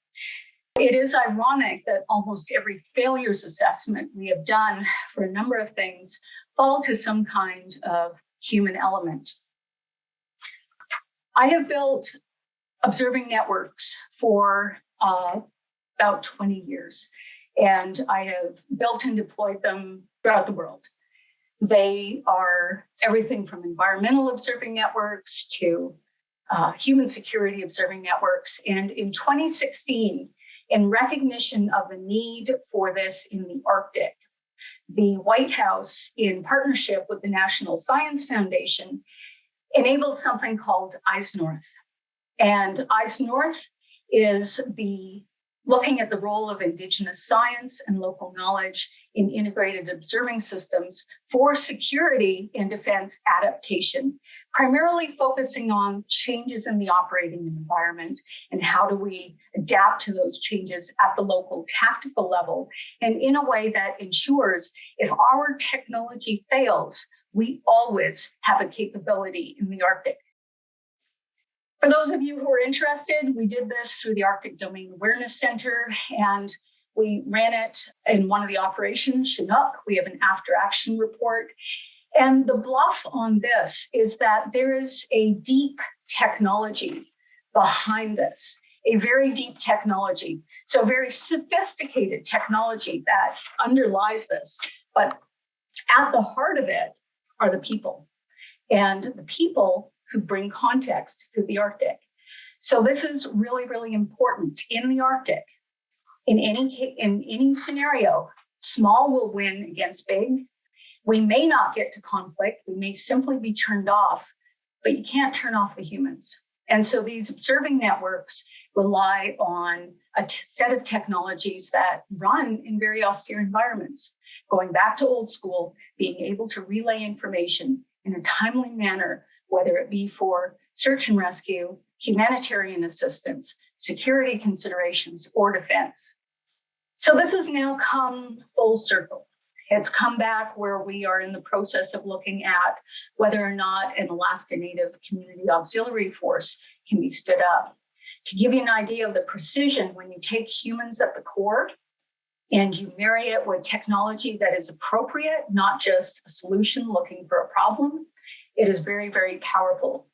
S3: It is ironic that almost every failures assessment we have done for a number of things fall to some kind of human element. I have built observing networks for about 20 years, and I have built and deployed them throughout the world. They are everything from environmental observing networks to human security observing networks. And in 2016, in recognition of the need for this in the Arctic, the White House, in partnership with the National Science Foundation, enabled something called Eyes North. And Eyes North is looking at the role of Indigenous science and local knowledge in integrated observing systems for security and defense adaptation, primarily focusing on changes in the operating environment and how do we adapt to those changes at the local tactical level, and in a way that ensures if our technology fails, we always have a capability in the Arctic. For those of you who are interested, we did this through the Arctic Domain Awareness Center, and we ran it in one of the operations, Chinook. We have an after action report. And the bluff on this is that there is a deep technology behind this, a very deep technology. So very sophisticated technology that underlies this. But at the heart of it are the people, and the people who bring context to the Arctic. So this is really, really important in the Arctic. In any scenario, small will win against big. We may not get to conflict. We may simply be turned off, but you can't turn off the humans. And so these observing networks rely on a set of technologies that run in very austere environments, going back to old school, being able to relay information in a timely manner, whether it be for search and rescue, humanitarian assistance, security considerations, or defense. So this has now come full circle. It's come back where we are in the process of looking at whether or not an Alaska Native Community Auxiliary Force can be stood up. To give you an idea of the precision, when you take humans at the core and you marry it with technology that is appropriate, not just a solution looking for a problem, it is very, very powerful.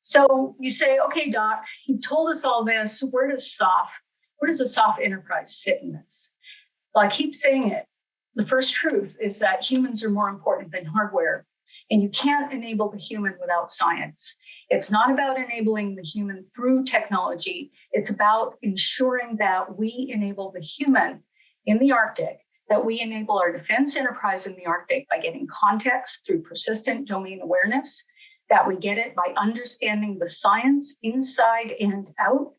S3: So you say, okay, Doc, you told us all this. Where does the soft enterprise sit in this? Well, I keep saying it. The first truth is that humans are more important than hardware, and you can't enable the human without science. It's not about enabling the human through technology. It's about ensuring that we enable the human in the Arctic, that we enable our defense enterprise in the Arctic by getting context through persistent domain awareness, that we get it by understanding the science inside and out,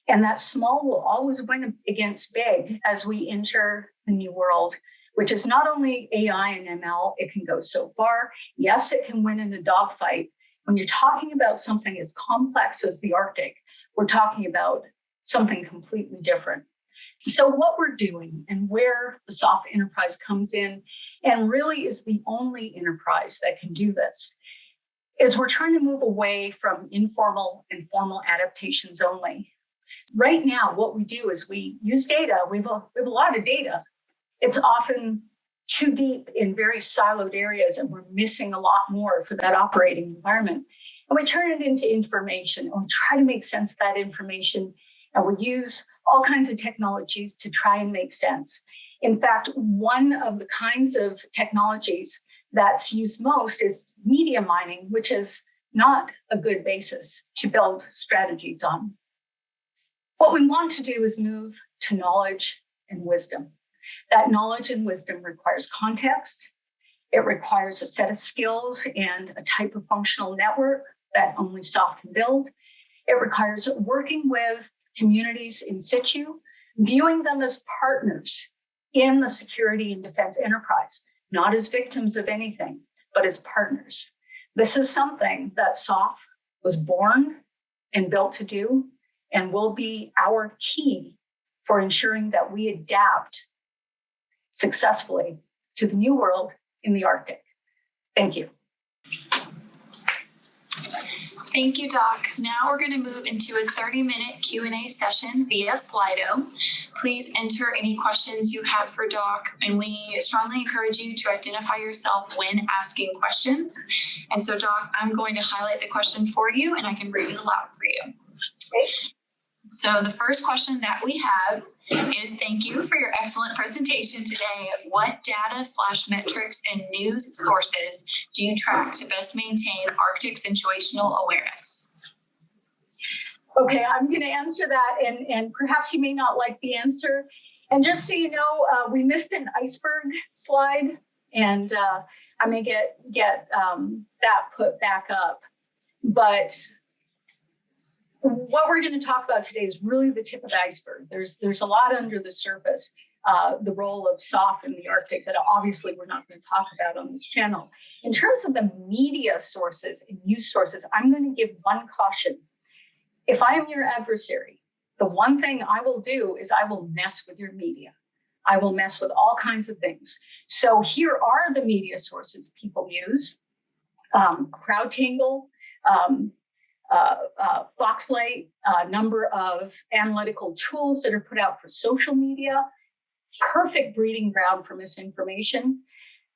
S3: and that small will always win against big as we enter the new world, which is not only AI and ML. It can go so far. Yes, it can win in a dogfight. When you're talking about something as complex as the Arctic, we're talking about something completely different. So what we're doing and where the soft enterprise comes in, and really is the only enterprise that can do this, is we're trying to move away from informal and formal adaptations only. Right now, what we do is we use data. We have a lot of data. It's often too deep in very siloed areas, and we're missing a lot more for that operating environment. And we turn it into information, and we try to make sense of that information, and we use all kinds of technologies to try and make sense. In fact, one of the kinds of technologies that's used most is media mining, which is not a good basis to build strategies on. What we want to do is move to knowledge and wisdom. That knowledge and wisdom requires context. It requires a set of skills and a type of functional network that only soft can build. It requires working with communities in situ, viewing them as partners in the security and defense enterprise, not as victims of anything, but as partners. This is something that SOF was born and built to do and will be our key for ensuring that we adapt successfully to the new world in the Arctic. Thank you.
S1: Thank you, Doc. Now we're going to move into a 30-minute Q&A session via Slido. Please enter any questions you have for Doc, and we strongly encourage you to identify yourself when asking questions. And so, Doc, I'm going to highlight the question for you, and I can read it aloud for you.
S3: Okay.
S1: So the first question that we have is, thank you for your excellent presentation today. What data/metrics and news sources do you track to best maintain Arctic situational awareness?
S3: Okay, I'm going to answer that, and perhaps you may not like the answer. And just so you know, we missed an iceberg slide, and I may get that put back up. But what we're going to talk about today is really the tip of the iceberg. There's a lot under the surface, the role of SOF in the Arctic that obviously we're not going to talk about on this channel. In terms of the media sources and news sources, I'm going to give one caution. If I am your adversary, the one thing I will do is I will mess with your media. I will mess with all kinds of things. So here are the media sources people use. CrowdTangle, Foxlight, a number of analytical tools that are put out for social media, perfect breeding ground for misinformation.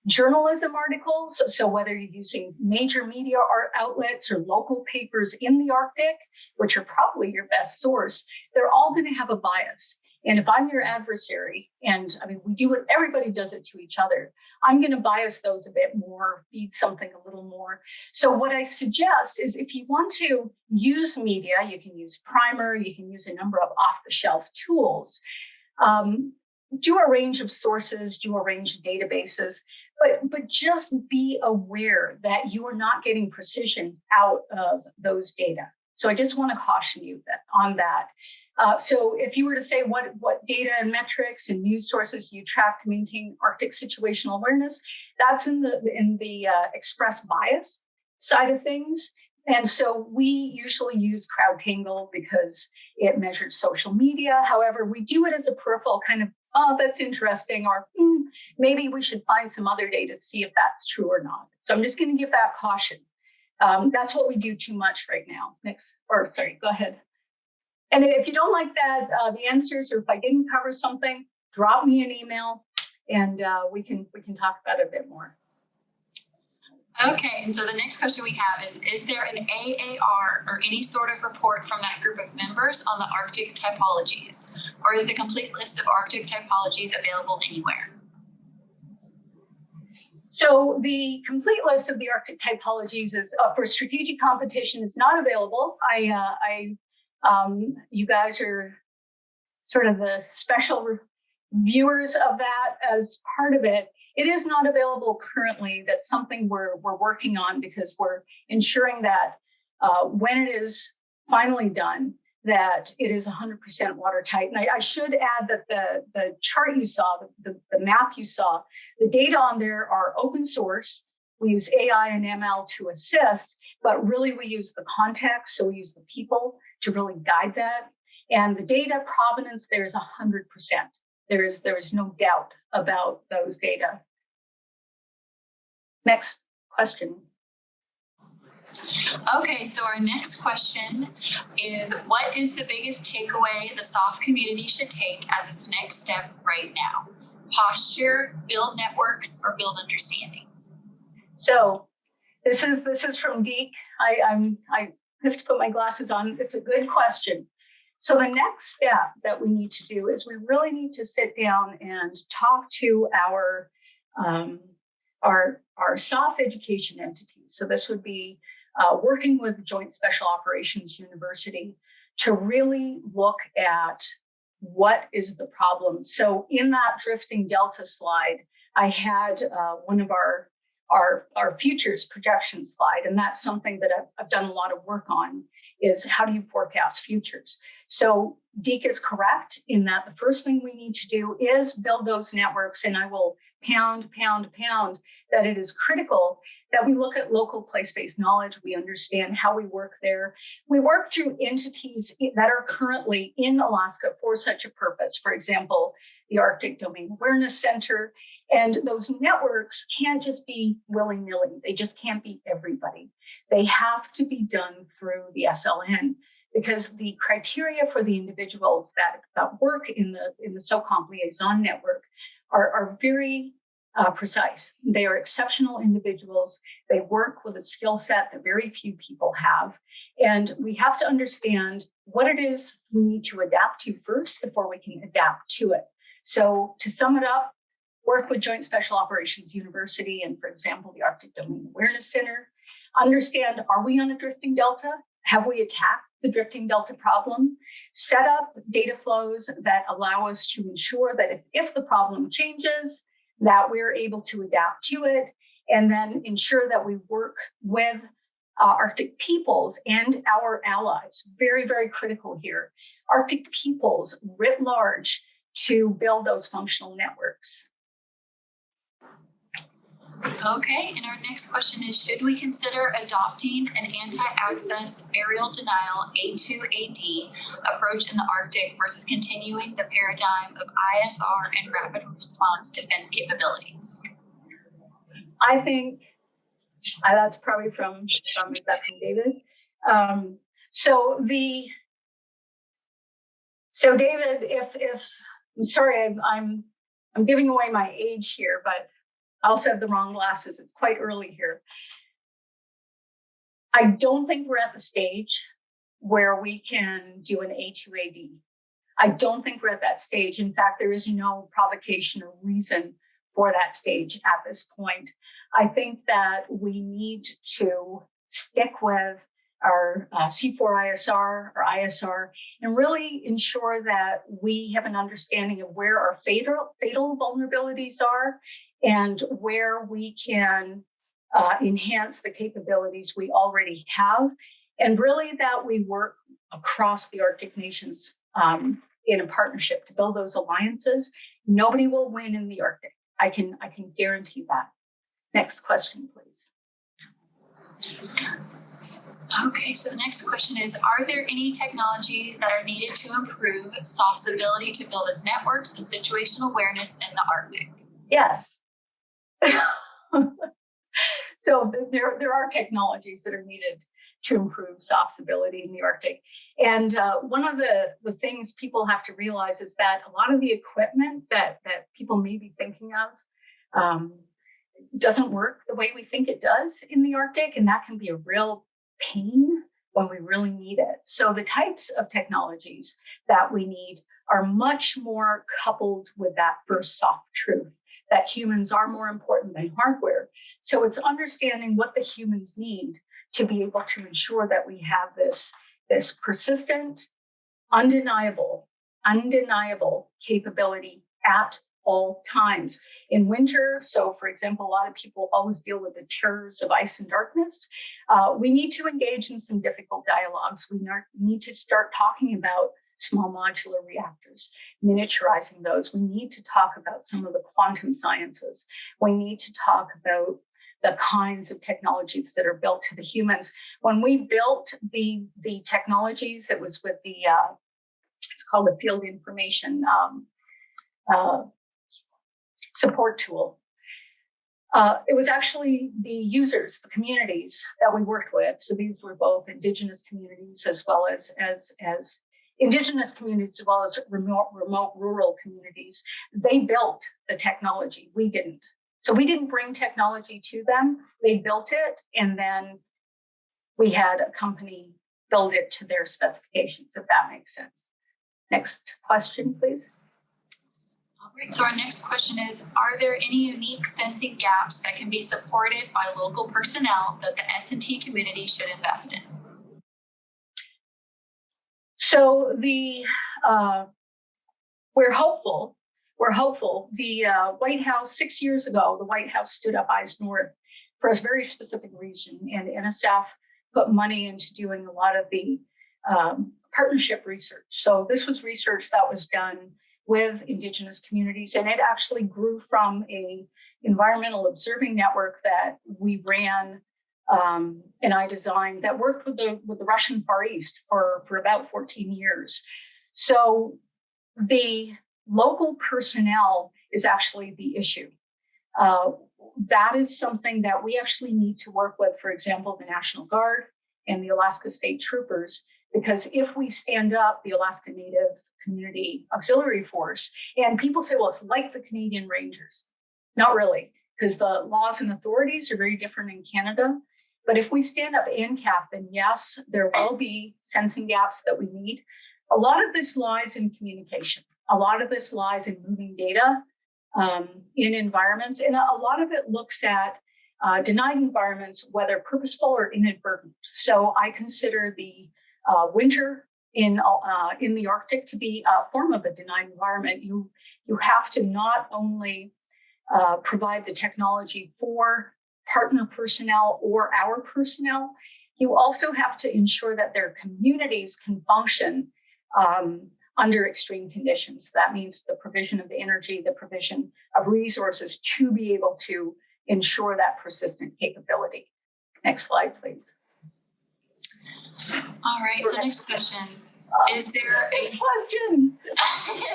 S3: Journalism articles, so whether you're using major media outlets or local papers in the Arctic, which are probably your best source, they're all going to have a bias. And if I'm your adversary, and I mean, we do it, everybody does it to each other, I'm going to bias those a bit more, feed something a little more. So what I suggest is if you want to use media, you can use Primer, you can use a number of off-the-shelf tools. Do a range of sources, do a range of databases, but just be aware that you are not getting precision out of those data. So I just want to caution you on that. So if you were to say what data and metrics and news sources you track to maintain Arctic situational awareness, that's in the express bias side of things. And so we usually use CrowdTangle because it measures social media. However, we do it as a peripheral kind of, oh, that's interesting, or maybe we should find some other data to see if that's true or not. So I'm just going to give that caution. That's what we do too much right now. Go ahead. And if you don't like that, the answers, or if I didn't cover something, drop me an email, and we can talk about it a bit more.
S1: Okay, and so the next question we have is there an AAR or any sort of report from that group of members on the Arctic typologies? Or is the complete list of Arctic typologies available anywhere?
S3: So the complete list of the Arctic typologies is for strategic competition is not available. You guys are sort of the special viewers of that as part of it. It is not available currently. That's something we're working on because we're ensuring that when it is finally done, that it is 100% watertight. And I should add that the chart you saw, the map you saw, the data on there are open source. We use AI and ML to assist, but really we use the context. So we use the people to really guide that. And the data provenance there is 100%. There is no doubt about those data. Next question.
S1: Okay, so our next question is, what is the biggest takeaway the SOF community should take as its next step right now? Posture, build networks, or build understanding?
S3: So this is from Deke. I have to put my glasses on. It's a good question. So the next step that we need to do is we really need to sit down and talk to our SOF education entities. So this would be working with the Joint Special Operations University to really look at what is the problem. So in that drifting delta slide, I had one of our our futures projection slide. And that's something that I've done a lot of work on, is how do you forecast futures? So Deke is correct in that the first thing we need to do is build those networks. And I will pound that it is critical that we look at local place-based knowledge. We understand how we work there. We work through entities that are currently in Alaska for such a purpose. For example, the Arctic Domain Awareness Center. And those networks can't just be willy-nilly. They just can't be everybody. They have to be done through the SLN, because the criteria for the individuals that work in the SOCOM liaison network are very precise. They are exceptional individuals. They work with a skill set that very few people have. And we have to understand what it is we need to adapt to first before we can adapt to it. So to sum it up, work with Joint Special Operations University and, for example, the Arctic Domain Awareness Center. Understand, are we on a drifting delta? Have we attacked the drifting delta problem? Set up data flows that allow us to ensure that if the problem changes, that we're able to adapt to it, and then ensure that we work with Arctic peoples and our allies. Very, very critical here. Arctic peoples writ large to build those functional networks.
S1: Okay, and our next question is, should we consider adopting an anti-access aerial denial A2AD approach in the Arctic versus continuing the paradigm of ISR and rapid response defense capabilities?
S3: I think that's probably from David. So David, if I'm sorry, I'm giving away my age here, but I also have the wrong glasses. It's quite early here. I don't think we're at the stage where we can do an A2AD. I don't think we're at that stage. In fact, there is no provocation or reason for that stage at this point. I think that we need to stick with our C4ISR or ISR and really ensure that we have an understanding of where our fatal vulnerabilities are and where we can enhance the capabilities we already have, and really that we work across the Arctic nations in a partnership to build those alliances. Nobody will win in the Arctic. I can guarantee that. Next question, please.
S1: Okay, so the next question is, are there any technologies that are needed to improve SOF's ability to build its networks and situational awareness in the Arctic?
S3: Yes. So there are technologies that are needed to improve SOF's ability in the Arctic. And one of the things people have to realize is that a lot of the equipment that people may be thinking of doesn't work the way we think it does in the Arctic. And that can be a real pain when we really need it. So the types of technologies that we need are much more coupled with that first soft truth, that humans are more important than hardware. So it's understanding what the humans need to be able to ensure that we have this persistent, undeniable capability at all times. In winter, so for example, a lot of people always deal with the terrors of ice and darkness. We need to engage in some difficult dialogues. We need to start talking about small modular reactors, miniaturizing those. We need to talk about some of the quantum sciences. We need to talk about the kinds of technologies that are built to the humans. When we built the technologies, it was with it's called the Field Information Support Tool. It was actually the users, the communities that we worked with. So these were both Indigenous communities as well as Indigenous communities as well as remote rural communities. They built the technology. We didn't. So we didn't bring technology to them. They built it, and then we had a company build it to their specifications, if that makes sense. Next question, please.
S1: All right, so our next question is, are there any unique sensing gaps that can be supported by local personnel that the S&T community should invest in?
S3: So we're hopeful. The White House, 6 years ago, the White House stood up Eyes North for a very specific reason. And NSF put money into doing a lot of the partnership research. So this was research that was done with Indigenous communities, and it actually grew from a environmental observing network that we ran and I designed that worked with the Russian Far East for about 14 years. So the local personnel is actually the issue. That is something that we actually need to work with, for example, the National Guard and the Alaska State Troopers, because if we stand up the Alaska Native Community Auxiliary Force, and people say, well, it's like the Canadian Rangers. Not really, because the laws and authorities are very different in Canada. But if we stand up ANCAP, then yes, there will be sensing gaps that we need. A lot of this lies in communication. A lot of this lies in moving data in environments. And a lot of it looks at denied environments, whether purposeful or inadvertent. So I consider the winter in the Arctic to be a form of a denied environment. You have to not only provide the technology for partner personnel or our personnel, you also have to ensure that their communities can function under extreme conditions. That means the provision of energy, the provision of resources to be able to ensure that persistent capability. Next slide, please.
S1: All right, so next question. Is there a
S3: question?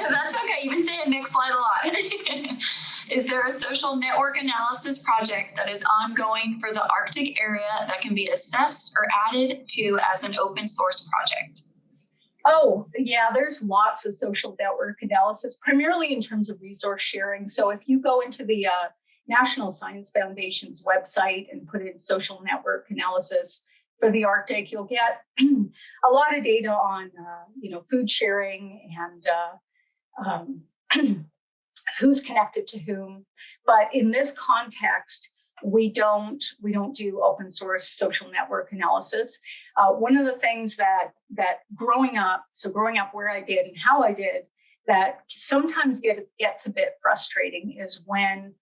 S1: That's okay. You've been saying next slide a lot. Is there a social network analysis project that is ongoing for the Arctic area that can be assessed or added to as an open source project?
S3: Oh, yeah, there's lots of social network analysis, primarily in terms of resource sharing. So if you go into the National Science Foundation's website and put in social network analysis for the Arctic, you'll get a lot of data on, food sharing and who's connected to whom. But in this context, we don't do open source social network analysis. One of the things that growing up where I did and how I did, that sometimes gets a bit frustrating is when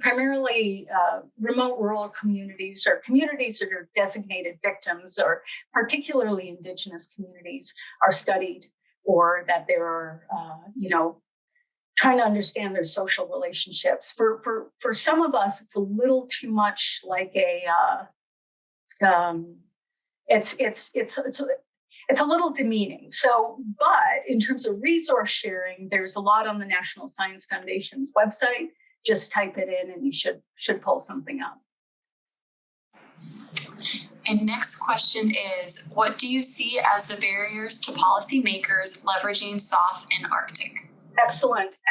S3: primarily remote rural communities or communities that are designated victims, or particularly Indigenous communities, are studied, or that there are, trying to understand their social relationships. For some of us, it's a little too much like it's a little demeaning. So, but in terms of resource sharing, there's a lot on the National Science Foundation's website. Just type it in and you should pull something up.
S1: And next question is, what do you see as the barriers to policymakers leveraging SOF in Arctic?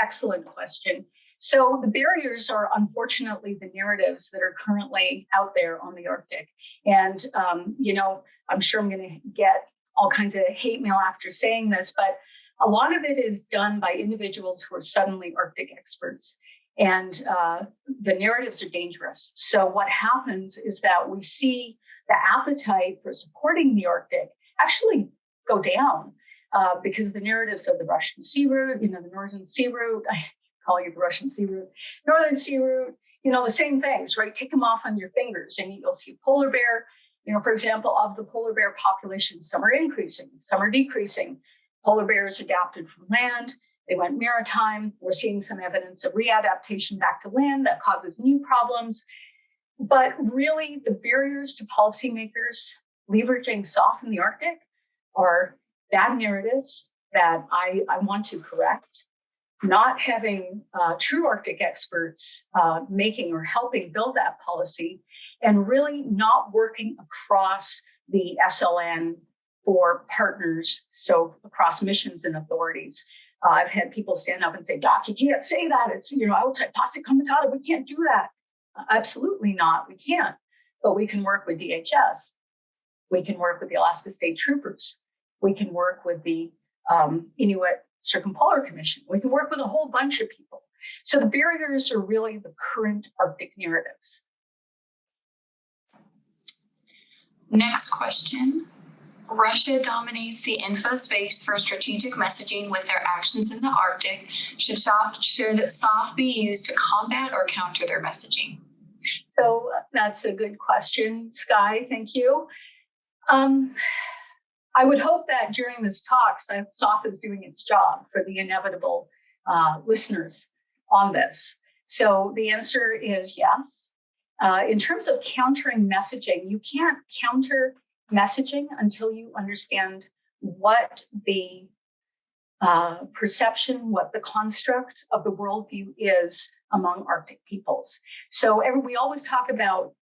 S1: Excellent question. So the barriers are unfortunately the narratives that are currently out there on the Arctic. And, I'm sure I'm going to get all kinds of hate mail after saying this, but a lot of it is done by individuals who are suddenly Arctic experts. And the narratives are dangerous. So what happens is that we see the appetite for supporting the Arctic actually go down because the narratives of the Russian Sea Route, the Northern Sea Route, I call it the Russian Sea Route, Northern Sea Route, the same things, right? Take them off on your fingers and you'll see polar bear. For example, of the polar bear population, some are increasing, some are decreasing. Polar bears adapted from land. They went maritime. We're seeing some evidence of readaptation back to land that causes new problems. But really, the barriers to policymakers leveraging SOF in the Arctic are bad narratives that I want to correct, not having true Arctic experts making or helping build that policy, and really not working across the SLN for partners, so across missions and authorities. I've had people stand up and say, Doc, you can't say that. It's, outside posse comitatus. We can't do that. Absolutely not. We can't. But we can work with DHS. We can work with the Alaska State Troopers. We can work with the Inuit Circumpolar Commission. We can work with a whole bunch of people. So the barriers are really the current Arctic narratives. Next question. Russia dominates the info space for strategic messaging with their actions in the Arctic. Should SOF be used to combat or counter their messaging?
S3: So that's a good question, Sky. Thank you. I would hope that during this talk, SOF is doing its job for the inevitable listeners on this. So the answer is yes. In terms of countering messaging, you can't counter messaging until you understand what the perception, what the construct of the worldview is among Arctic peoples. So we always talk about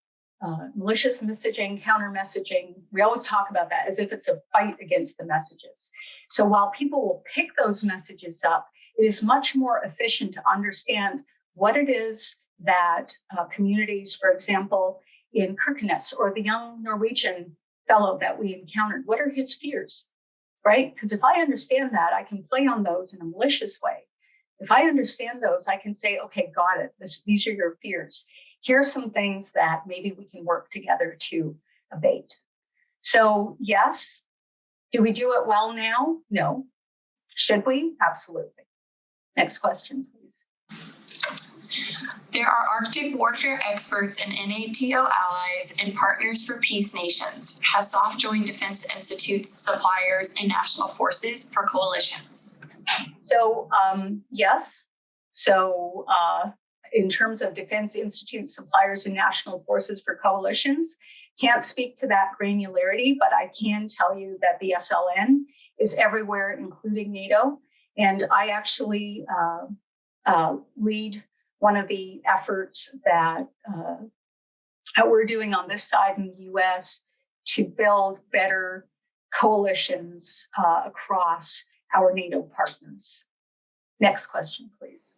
S3: malicious messaging, counter messaging. We always talk about that as if it's a fight against the messages. So while people will pick those messages up, it is much more efficient to understand what it is that communities, for example, in Kirkenes, or the young Norwegian fellow that we encountered, what are his fears, right? Because if I understand that, I can play on those in a malicious way. If I understand those, I can say, okay, got it. These are your fears. Here's some things that maybe we can work together to abate. So yes, do we do it well now? No. Should we? Absolutely. Next question, please.
S1: There are Arctic warfare experts and NATO allies and partners for peace nations. Has SOF joined Defense Institute's suppliers and national forces for coalitions?
S3: So yes. So in terms of Defense Institute suppliers and national forces for coalitions, can't speak to that granularity, but I can tell you that the SLN is everywhere, including NATO. And I actually lead one of the efforts that we're doing on this side in the US to build better coalitions across our NATO partners. Next question, please.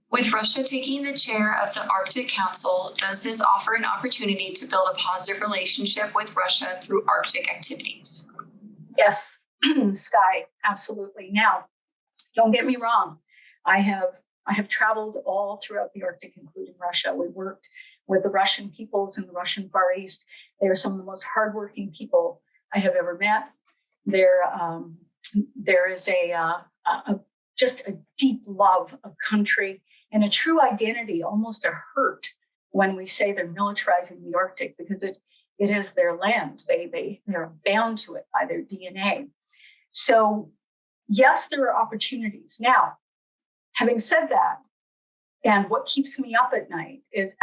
S1: With Russia taking the chair of the Arctic Council, does this offer an opportunity to build a positive relationship with Russia through Arctic activities?
S3: Yes, Sky, absolutely. Now, don't get me wrong. I have traveled all throughout the Arctic, including Russia. We worked with the Russian peoples in the Russian Far East. They are some of the most hardworking people I have ever met. There is just a deep love of country and a true identity, almost a hurt when we say they're militarizing the Arctic, because it is their land. They're bound to it by their DNA. So yes, there are opportunities. Now, having said that, and what keeps me up at night is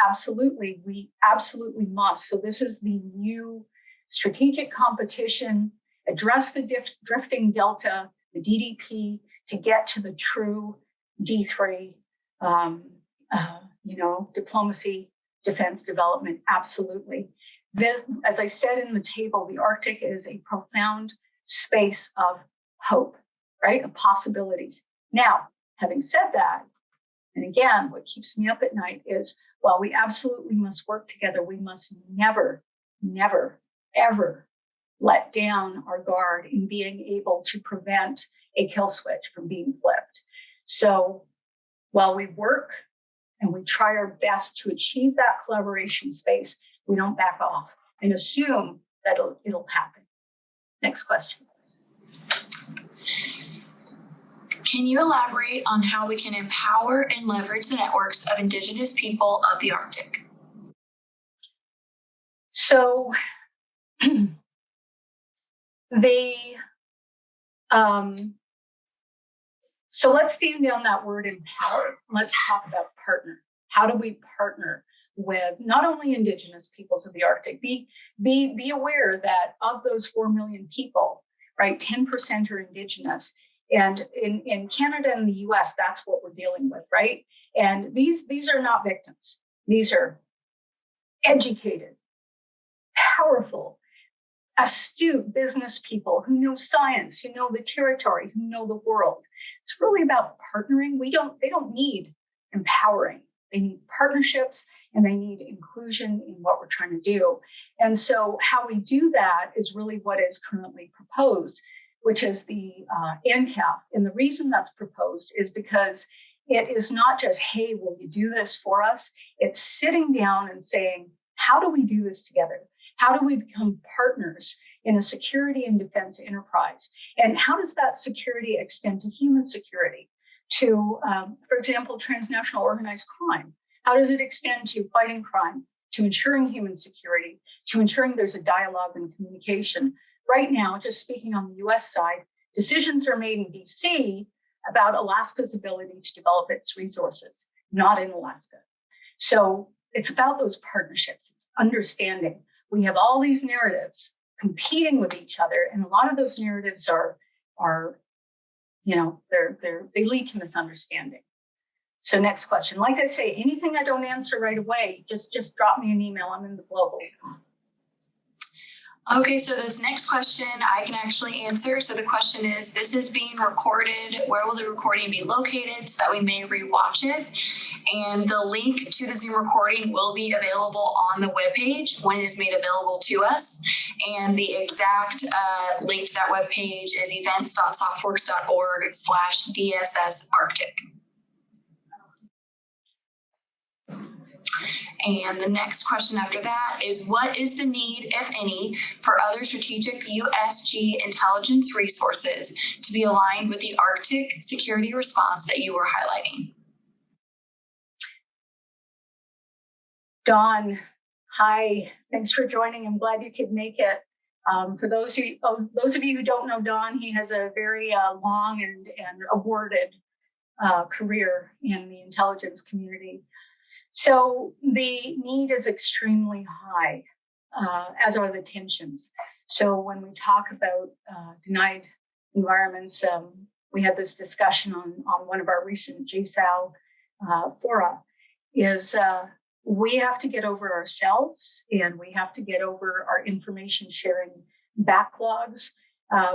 S3: we absolutely must. So this is the new strategic competition, address the drifting delta, the DDP, to get to the true D3, diplomacy, defense, development, absolutely. As I said in the table, the Arctic is a profound space of hope, right, of possibilities. Now, having said that, and again, what keeps me up at night is, while we absolutely must work together, we must never, never, ever let down our guard in being able to prevent a kill switch from being flipped. So while we work and we try our best to achieve that collaboration space, we don't back off and assume that it'll happen. Next question, please.
S1: Can you elaborate on how we can empower and leverage the networks of Indigenous people of the Arctic?
S3: So so let's stand down that word empower. Let's talk about partner. How do we partner with not only Indigenous peoples of the Arctic? Be aware that of those 4 million people, right, 10% are Indigenous. And in Canada and the US, that's what we're dealing with, right? And these are not victims. These are educated, powerful, astute business people who know science, who know the territory, who know the world. It's really about partnering. They don't need empowering. They need partnerships and they need inclusion in what we're trying to do. And so how we do that is really what is currently proposed, which is the NCAP. And the reason that's proposed is because it is not just, hey, will you do this for us? It's sitting down and saying, how do we do this together? How do we become partners in a security and defense enterprise? And how does that security extend to human security, to, for example, transnational organized crime? How does it extend to fighting crime, to ensuring human security, to ensuring there's a dialogue and communication? Right now, just speaking on the US side, decisions are made in DC about Alaska's ability to develop its resources, not in Alaska. So it's about those partnerships, it's understanding. We have all these narratives competing with each other, and a lot of those narratives are they lead to misunderstanding. So next question. Like I say, anything I don't answer right away, just drop me an email. I'm in the global.
S1: Okay, so this next question I can actually answer. So the question is, this is being recorded. Where will the recording be located so that we may rewatch it? And the link to the Zoom recording will be available on the webpage when it is made available to us. And the exact link to that webpage is events.softworks.org/DSS Arctic. And the next question after that is, what is the need, if any, for other strategic USG intelligence resources to be aligned with the Arctic security response that you were highlighting?
S3: Dawn, hi, thanks for joining. I'm glad you could make it. For those of you who don't know Don, he has a very long and awarded career in the intelligence community. So the need is extremely high, as are the tensions. So when we talk about denied environments, we had this discussion on one of our recent JSOW fora, is we have to get over ourselves, and we have to get over our information sharing backlogs.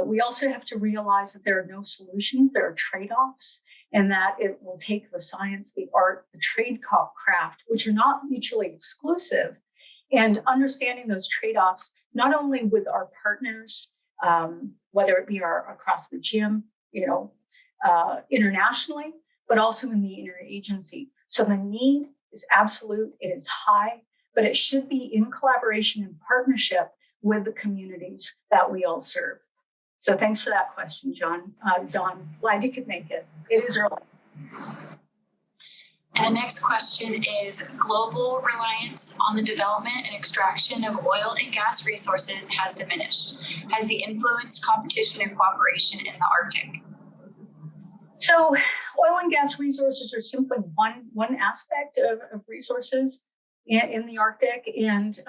S3: We also have to realize that there are no solutions, there are trade-offs, and that it will take the science, the art, the craft, which are not mutually exclusive, and understanding those trade-offs, not only with our partners, whether it be across the gym, internationally, but also in the interagency. So the need is absolute, it is high, but it should be in collaboration and partnership with the communities that we all serve. So thanks for that question, Don. Glad you could make it. It is early.
S1: And the next question is, global reliance on the development and extraction of oil and gas resources has diminished. Has the influenced competition and cooperation in the Arctic?
S3: So oil and gas resources are simply one aspect of resources in the Arctic, and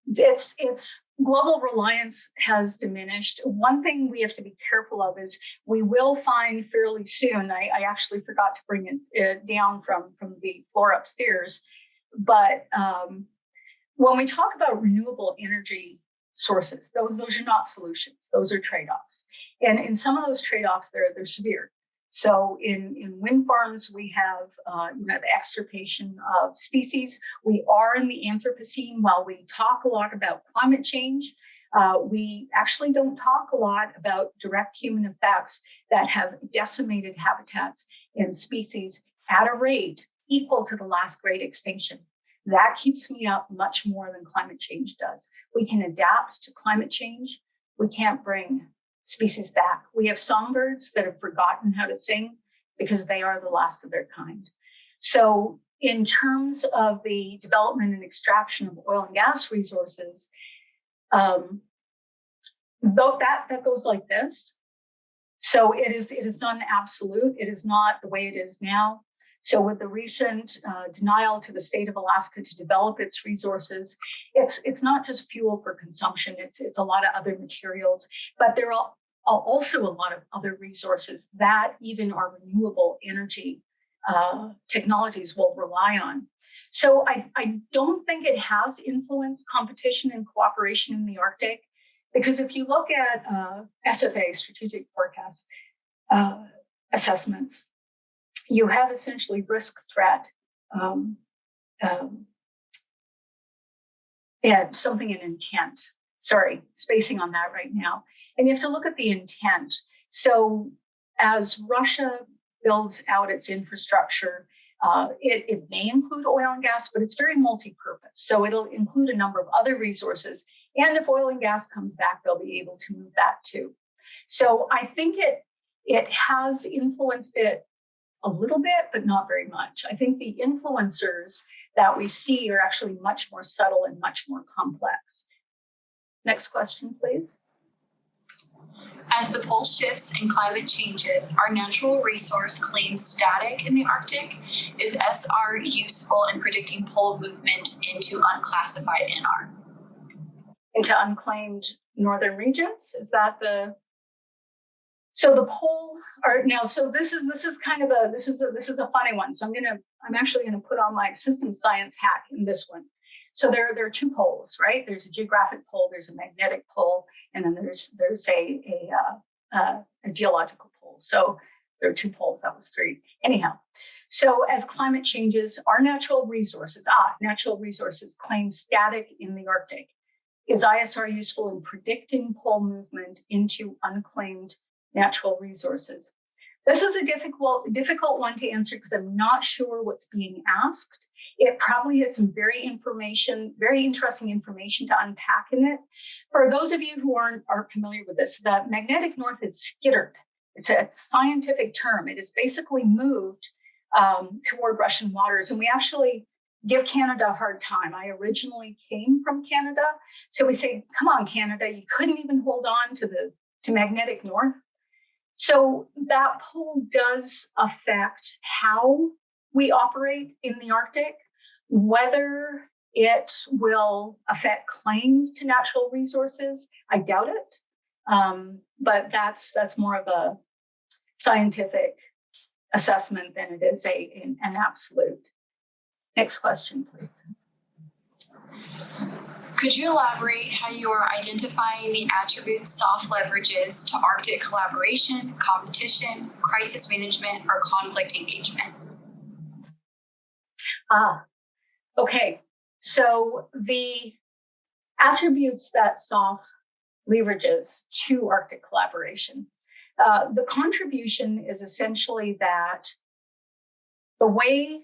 S3: it's global reliance has diminished. One thing we have to be careful of is we will find fairly soon, I actually forgot to bring it down from the floor upstairs, but when we talk about renewable energy sources, those are not solutions, those are trade-offs. And in some of those trade-offs, they're severe. So in wind farms, we have the extirpation of species. We are in the Anthropocene. While we talk a lot about climate change, we actually don't talk a lot about direct human effects that have decimated habitats and species at a rate equal to the last great extinction. That keeps me up much more than climate change does. We can adapt to climate change. We can't bring species back. We have songbirds that have forgotten how to sing because they are the last of their kind. So in terms of the development and extraction of oil and gas resources, though that goes like this. So it is not an absolute. It is not the way it is now. So with the recent denial to the state of Alaska to develop its resources, it's not just fuel for consumption. It's a lot of other materials, but there are also a lot of other resources that even our renewable energy technologies will rely on. So I don't think it has influenced competition and cooperation in the Arctic, because if you look at SFA, strategic forecast assessments, you have essentially risk threat and something in intent. Sorry, spacing on that right now. And you have to look at the intent. So as Russia builds out its infrastructure, it may include oil and gas, but it's very multi-purpose. So it'll include a number of other resources. And if oil and gas comes back, they'll be able to move that too. So I think it has influenced it a little bit, but not very much. I think the influencers that we see are actually much more subtle and much more complex. Next question, please.
S1: As the pole shifts and climate changes, are natural resource claims static in the Arctic? Is SR useful in predicting pole movement into unclassified NR?
S3: Into unclaimed northern regions? Is that the... So the pole are now, so this is kind of a funny one. So I'm actually gonna put on my system science hat in this one. So there are two poles, right? There's a geographic pole, there's a magnetic pole, and then there's a geological pole. So there are two poles, that was three. Anyhow, so as climate changes, our natural resources claim static in the Arctic. Is ISR useful in predicting pole movement into unclaimed natural resources? This is a difficult one to answer because I'm not sure what's being asked. It probably has some very interesting information to unpack in it. For those of you who aren't familiar with this, the magnetic north is skittered. It's a scientific term. It is basically moved toward Russian waters. And we actually give Canada a hard time. I originally came from Canada. So we say, come on, Canada, you couldn't even hold on to magnetic north. So that pole does affect how we operate in the Arctic. Whether it will affect claims to natural resources, I doubt it. But that's more of a scientific assessment than it is an absolute. Next question, please.
S1: Could you elaborate how you are identifying the attributes SOF leverages to Arctic collaboration, competition, crisis management, or conflict engagement?
S3: Okay. So the attributes that SOF leverages to Arctic collaboration, the contribution is essentially that the way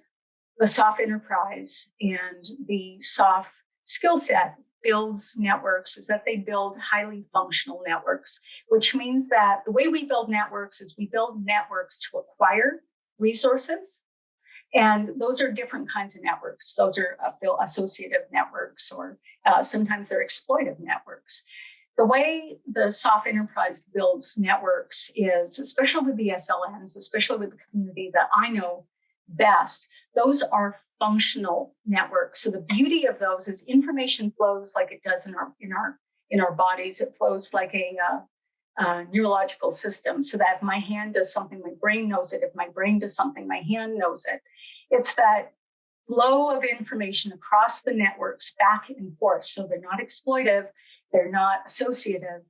S3: the SOF enterprise and the SOF skill set builds networks is that they build highly functional networks, which means that the way we build networks is we build networks to acquire resources. And those are different kinds of networks. Those are associative networks, or sometimes they're exploitive networks. The way the SOF enterprise builds networks is, especially with the SLNs, especially with the community that I know best, those are functional networks. So the beauty of those is information flows like it does in our bodies. It flows like a neurological system, so that if my hand does something, my brain knows it. If my brain does something, my hand knows it. It's that flow of information across the networks back and forth. So they're not exploitive, they're not associative,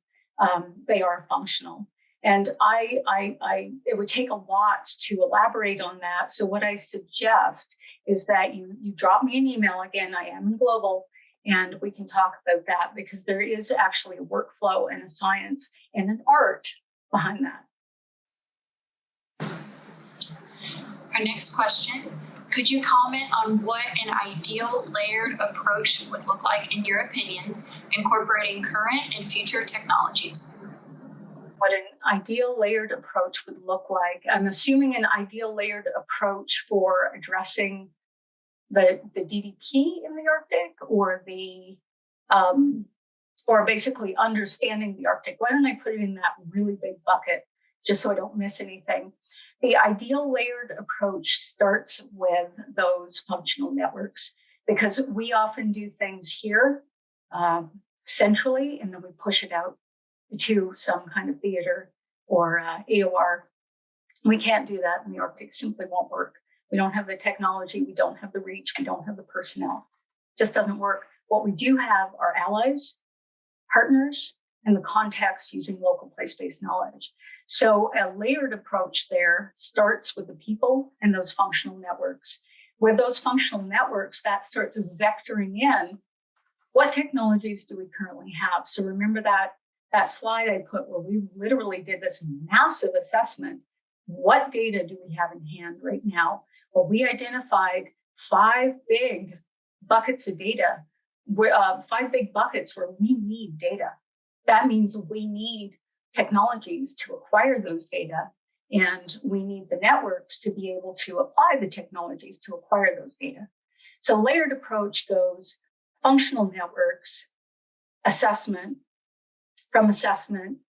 S3: they are functional. And it would take a lot to elaborate on that. So what I suggest is that you drop me an email. Again, I am in Global, and we can talk about that, because there is actually a workflow and a science and an art behind that.
S1: Our next question, could you comment on what an ideal layered approach would look like in your opinion, incorporating current and future technologies?
S3: What an ideal layered approach would look like. I'm assuming an ideal layered approach for addressing the DDP in the Arctic, or basically understanding the Arctic. Why don't I put it in that really big bucket, just so I don't miss anything? The ideal layered approach starts with those functional networks, because we often do things here centrally, and then we push it out to some kind of theater or AOR. We can't do that in the Arctic. Simply won't work. We don't have the technology, we don't have the reach, we don't have the personnel. It just doesn't work. What we do have are allies, partners, and the context using local place-based knowledge. So a layered approach there starts with the people and those functional networks. With those functional networks, that starts vectoring in what technologies do we currently have. So remember that slide I put where we literally did this massive assessment. What data do we have in hand right now? Well, we identified 5 big buckets of data, 5 big buckets where we need data. That means we need technologies to acquire those data. And we need the networks to be able to apply the technologies to acquire those data. So layered approach goes functional networks, assessment, from assessment,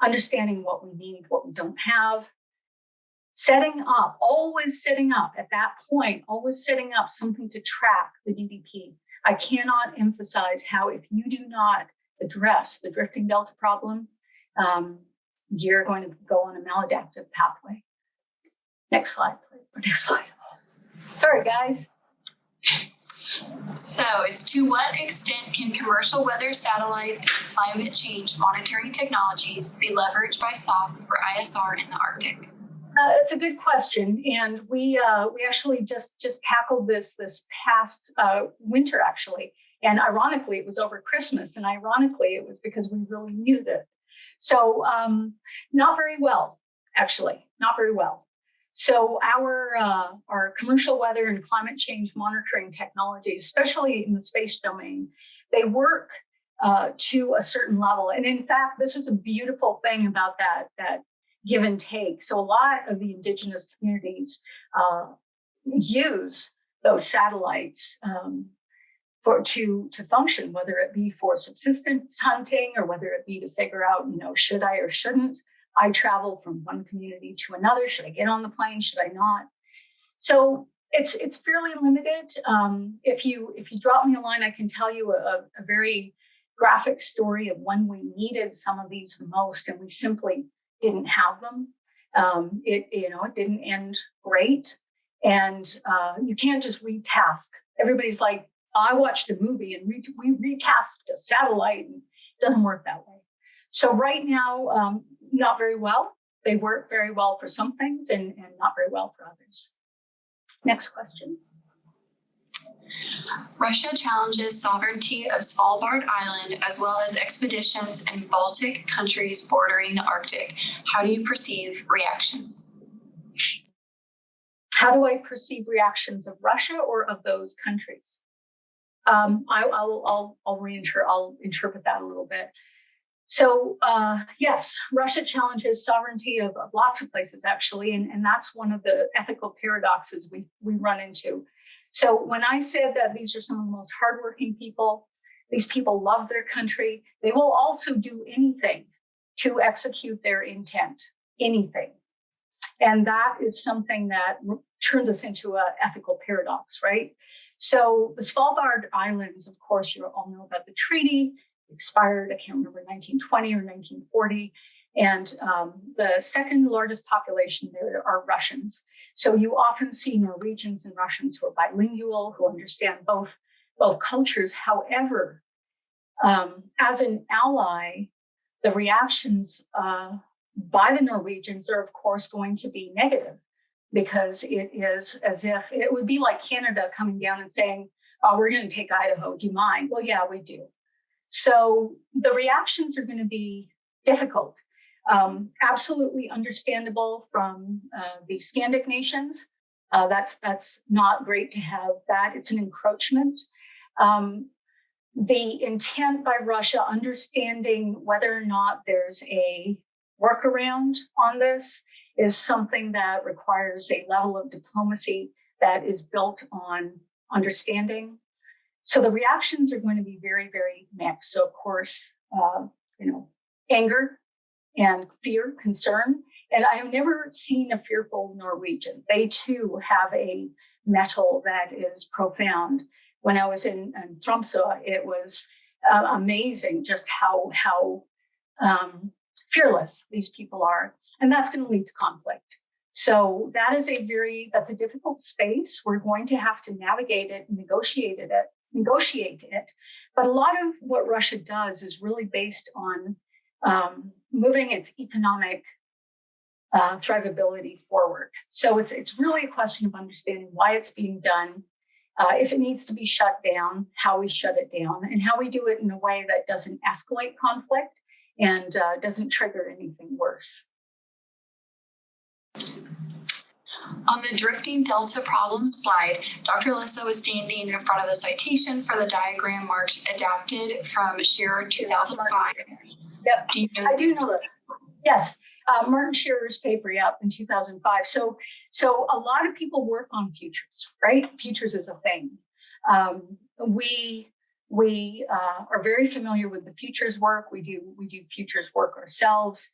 S3: understanding what we need, what we don't have, always setting up at that point, always setting up something to track the DDP. I cannot emphasize how if you do not address the drifting delta problem, you're going to go on a maladaptive pathway. Next slide, please. Next slide. Sorry, guys.
S1: So it's to what extent can commercial weather satellites and climate change monitoring technologies be leveraged by SOF for ISR in the Arctic?
S3: It's a good question, and we actually just tackled this past winter, actually. And ironically, it was over Christmas, and ironically, it was because we really needed it. So not very well, actually, not very well. So our commercial weather and climate change monitoring technologies, especially in the space domain, they work to a certain level. And in fact, this is a beautiful thing about that give and take. So a lot of the indigenous communities use those satellites to function, whether it be for subsistence hunting or whether it be to figure out, should I or shouldn't I travel from one community to another? Should I get on the plane? Should I not? So it's fairly limited. If you drop me a line, I can tell you a very graphic story of when we needed some of these the most, and we simply didn't have them. It didn't end great, and you can't just retask. Everybody's like, I watched a movie and we retasked a satellite, and it doesn't work that way. So right now, not very well. They work very well for some things and not very well for others. Next question.
S1: Russia challenges sovereignty of Svalbard Island as well as expeditions in Baltic countries bordering the Arctic. How do you perceive reactions?
S3: How do I perceive reactions of Russia or of those countries? I'll interpret that a little bit. So yes, Russia challenges sovereignty of lots of places, actually, and that's one of the ethical paradoxes we run into. So when I said that these are some of the most hardworking people, these people love their country, they will also do anything to execute their intent, anything. And that is something that turns us into an ethical paradox, right? So the Svalbard Islands, of course, you all know about the treaty. Expired, I can't remember, 1920 or 1940. And the second largest population there are Russians. So you often see Norwegians and Russians who are bilingual, who understand both cultures. However, as an ally, the reactions by the Norwegians are, of course, going to be negative, because it is as if it would be like Canada coming down and saying, oh, we're going to take Idaho. Do you mind? Well, yeah, we do. So the reactions are going to be difficult. Absolutely understandable from the Scandic nations. That's not great to have that. It's an encroachment. The intent by Russia, understanding whether or not there's a workaround on this, is something that requires a level of diplomacy that is built on understanding. So the reactions are going to be very, very mixed. So of course, anger and fear, concern. And I have never seen a fearful Norwegian. They too have a mettle that is profound. When I was in Tromsø, it was amazing just how fearless these people are. And that's going to lead to conflict. So that's a difficult space. We're going to have to navigate it and negotiate it. But a lot of what Russia does is really based on moving its economic thrivability forward. So it's really a question of understanding why it's being done, if it needs to be shut down, how we shut it down, and how we do it in a way that doesn't escalate conflict and doesn't trigger anything worse.
S1: On the drifting delta problem slide, Dr. Alessa was standing in front of the citation for the diagram marked adapted from Shearer 2005.
S3: Yep, I do know that. Yes, Martin Shearer's paper, in 2005. So a lot of people work on futures, right? Futures is a thing. We are very familiar with the futures work. We do futures work ourselves.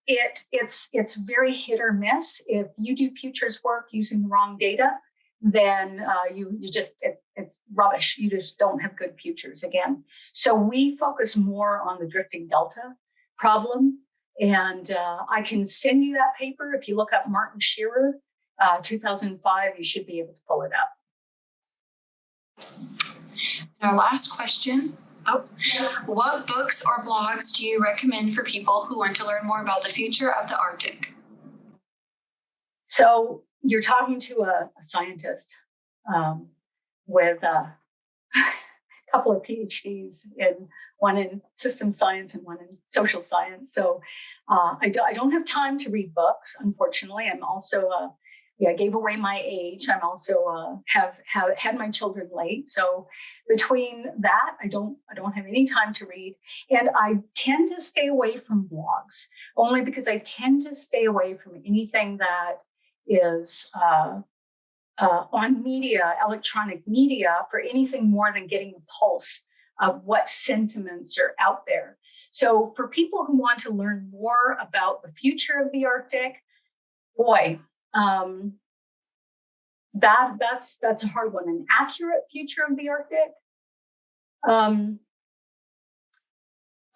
S3: It's very hit or miss. If you do futures work using the wrong data, then it's rubbish. You just don't have good futures again. So we focus more on the drifting delta problem. And I can send you that paper. If you look up Martin Shearer, 2005, you should be able to pull it up.
S1: Our last question. What books or blogs do you recommend for people who want to learn more about the future of the Arctic?
S3: So you're talking to a scientist with a couple of PhDs, one in system science and one in social science. So I don't have time to read books, unfortunately. I'm also I gave away my age. I'm also have had my children late. So between that, I don't have any time to read. And I tend to stay away from blogs, only because I tend to stay away from anything that is on media, electronic media, for anything more than getting a pulse of what sentiments are out there. So for people who want to learn more about the future of the Arctic, boy, that's a hard one. An accurate future of the Arctic.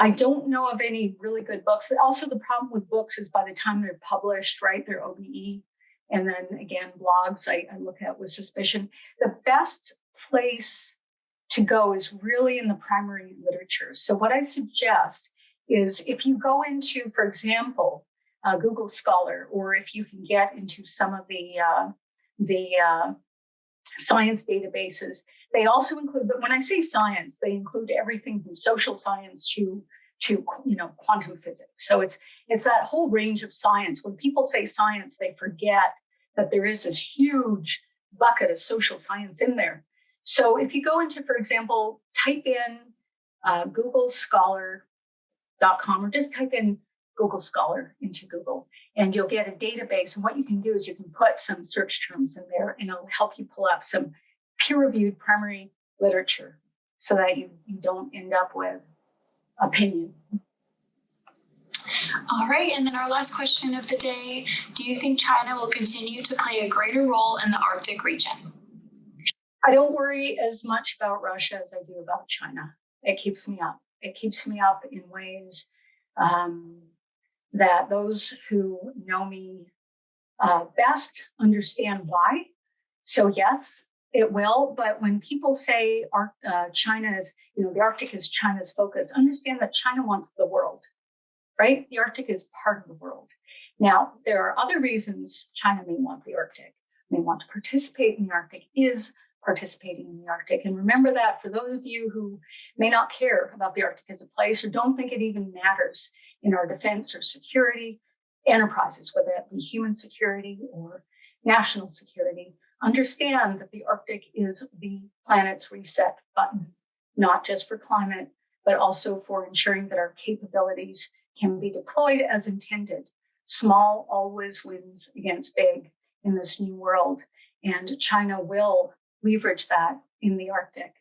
S3: I don't know of any really good books. Also, the problem with books is by the time they're published, right, they're OBE. And then again, blogs I look at with suspicion. The best place to go is really in the primary literature. So what I suggest is if you go into, for example, Google Scholar, or if you can get into some of the science databases, they also include, but when I say science, they include everything from social science to quantum physics. So it's that whole range of science. When people say science, they forget that there is this huge bucket of social science in there. So if you go into, for example, type in googlescholar.com, or just type in Google Scholar into Google, and you'll get a database. And what you can do is you can put some search terms in there, and it'll help you pull up some peer-reviewed primary literature so that you don't end up with opinion.
S1: All right, and then our last question of the day, do you think China will continue to play a greater role in the Arctic region?
S3: I don't worry as much about Russia as I do about China. It keeps me up. It keeps me up in ways that those who know me best understand why. So yes, it will. But when people say China is, the Arctic is China's focus, understand that China wants the world, right? The Arctic is part of the world. Now, there are other reasons China may want the Arctic, may want to participate in the Arctic, is participating in the Arctic. And remember that for those of you who may not care about the Arctic as a place, or don't think it even matters in our defense or security enterprises, whether it be human security or national security, understand that the Arctic is the planet's reset button, not just for climate, but also for ensuring that our capabilities can be deployed as intended. Small always wins against big in this new world, and China will leverage that in the Arctic.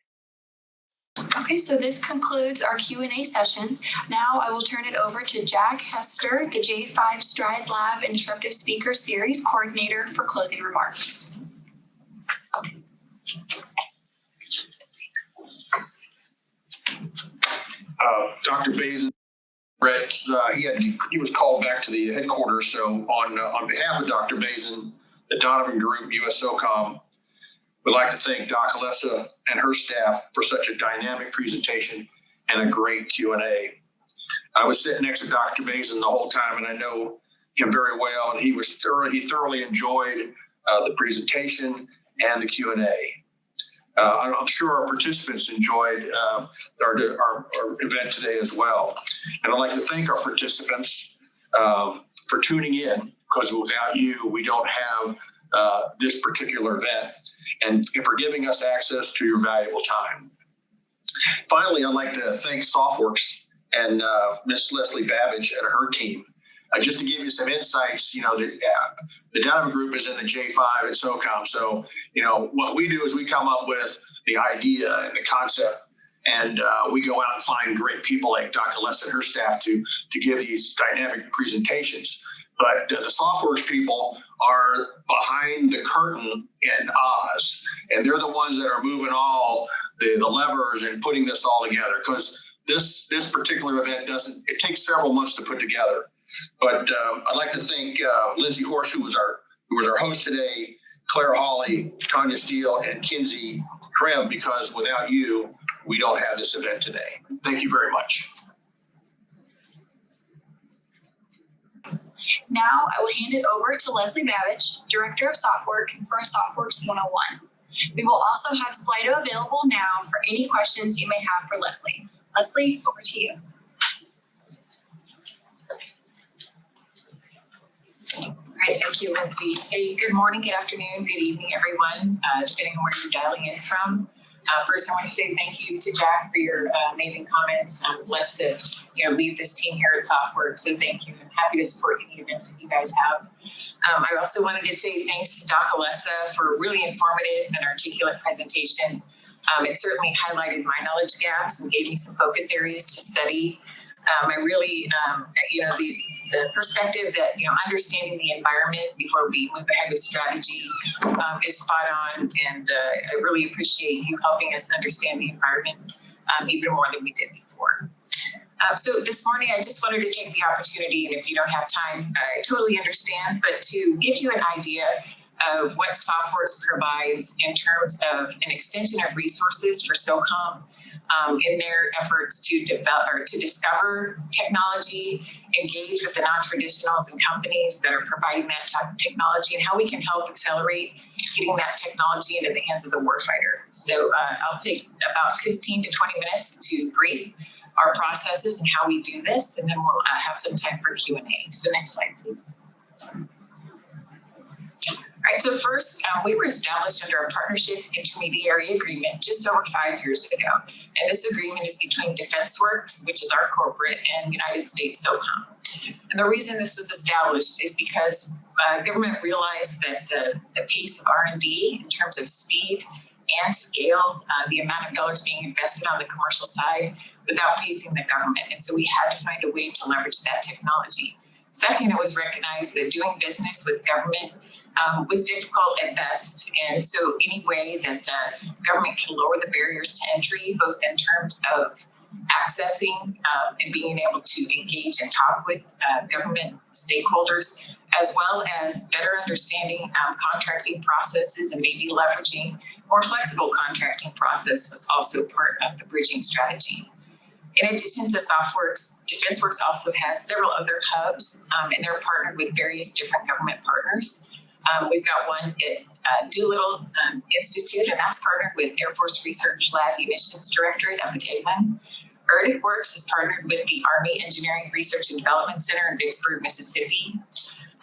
S1: Okay, so this concludes our Q&A session. Now I will turn it over to Jack Hester, the J5 Stride Lab and Disruptive Speaker Series Coordinator, for closing remarks.
S2: Dr. Bazin, he was called back to the headquarters. So on behalf of Dr. Bazin, the Donovan Group, USOCOM, would like to thank Doc Alessa and her staff for such a dynamic presentation and a great Q&A. I was sitting next to Dr. Bazin the whole time, and I know him very well, and he thoroughly enjoyed the presentation and the Q&A. I'm sure our participants enjoyed our event today as well. And I'd like to thank our participants for tuning in, because without you, we don't have this particular event, and for giving us access to your valuable time. Finally, I'd like to thank SOFWERX and Miss Leslie Babich and her team
S6: Just to give you some insights, the Donovan Group is in the J5 at SOCOM. So, what we do is we come up with the idea and the concept, and we go out and find great people like Dr. Alessa and her staff to give these dynamic presentations. But the SOFWERX people are behind the curtain in Oz, and they're the ones that are moving all the levers and putting this all together, because this particular event it takes several months to put together. But I'd like to thank Lindsay Horst, who was our host today, Claire Hawley, Tanya Steele, and Kinsey Krim, because without you, we don't have this event today. Thank you very much.
S1: Now I will hand it over to Leslie Babich, Director of SOFWERX, for a SOFWERX 101. We will also have Slido available now for any questions you may have for Leslie. Leslie, over to you.
S7: All right, thank you, Lindsay. Hey, good morning, good afternoon, good evening, everyone, depending on where you're dialing in from. First, I want to say thank you to Jack for your amazing comments. I'm blessed to lead this team here at SOFWERX, so thank you. I'm happy to support any events that you guys have. I also wanted to say thanks to Doc Alessa for a really informative and articulate presentation. It certainly highlighted my knowledge gaps and gave me some focus areas to study. I really, the perspective that, understanding the environment before we move ahead with strategy is spot on. And I really appreciate you helping us understand the environment even more than we did before. So this morning, I just wanted to take the opportunity, and if you don't have time, I totally understand, but to give you an idea of what SOFWERX provides in terms of an extension of resources for SOCOM in their efforts to develop or to discover technology, engage with the non-traditionals and companies that are providing that technology, and how we can help accelerate getting that technology into the hands of the warfighter. So I'll take about 15 to 20 minutes to brief our processes and how we do this, and then we'll have some time for Q&A. So next slide, please. All right, so first, we were established under a partnership intermediary agreement just over 5 years ago. And this agreement is between DefenseWorks, which is our corporate, and United States SOCOM. And the reason this was established is because government realized that the pace of R&D in terms of speed and scale, the amount of dollars being invested on the commercial side was outpacing the government. And so we had to find a way to leverage that technology. Second, it was recognized that doing business with government was difficult at best. And so any way that government can lower the barriers to entry, both in terms of accessing and being able to engage and talk with government stakeholders, as well as better understanding contracting processes and maybe leveraging more flexible contracting process, was also part of the bridging strategy. In addition to SOFWERX, DefenseWorks also has several other hubs, and they're partnered with various different government partners. We've got one at Doolittle Institute, and that's partnered with Air Force Research Lab Munitions Directorate up at Edmond. Arctic Works is partnered with the Army Engineering Research and Development Center in Vicksburg, Mississippi.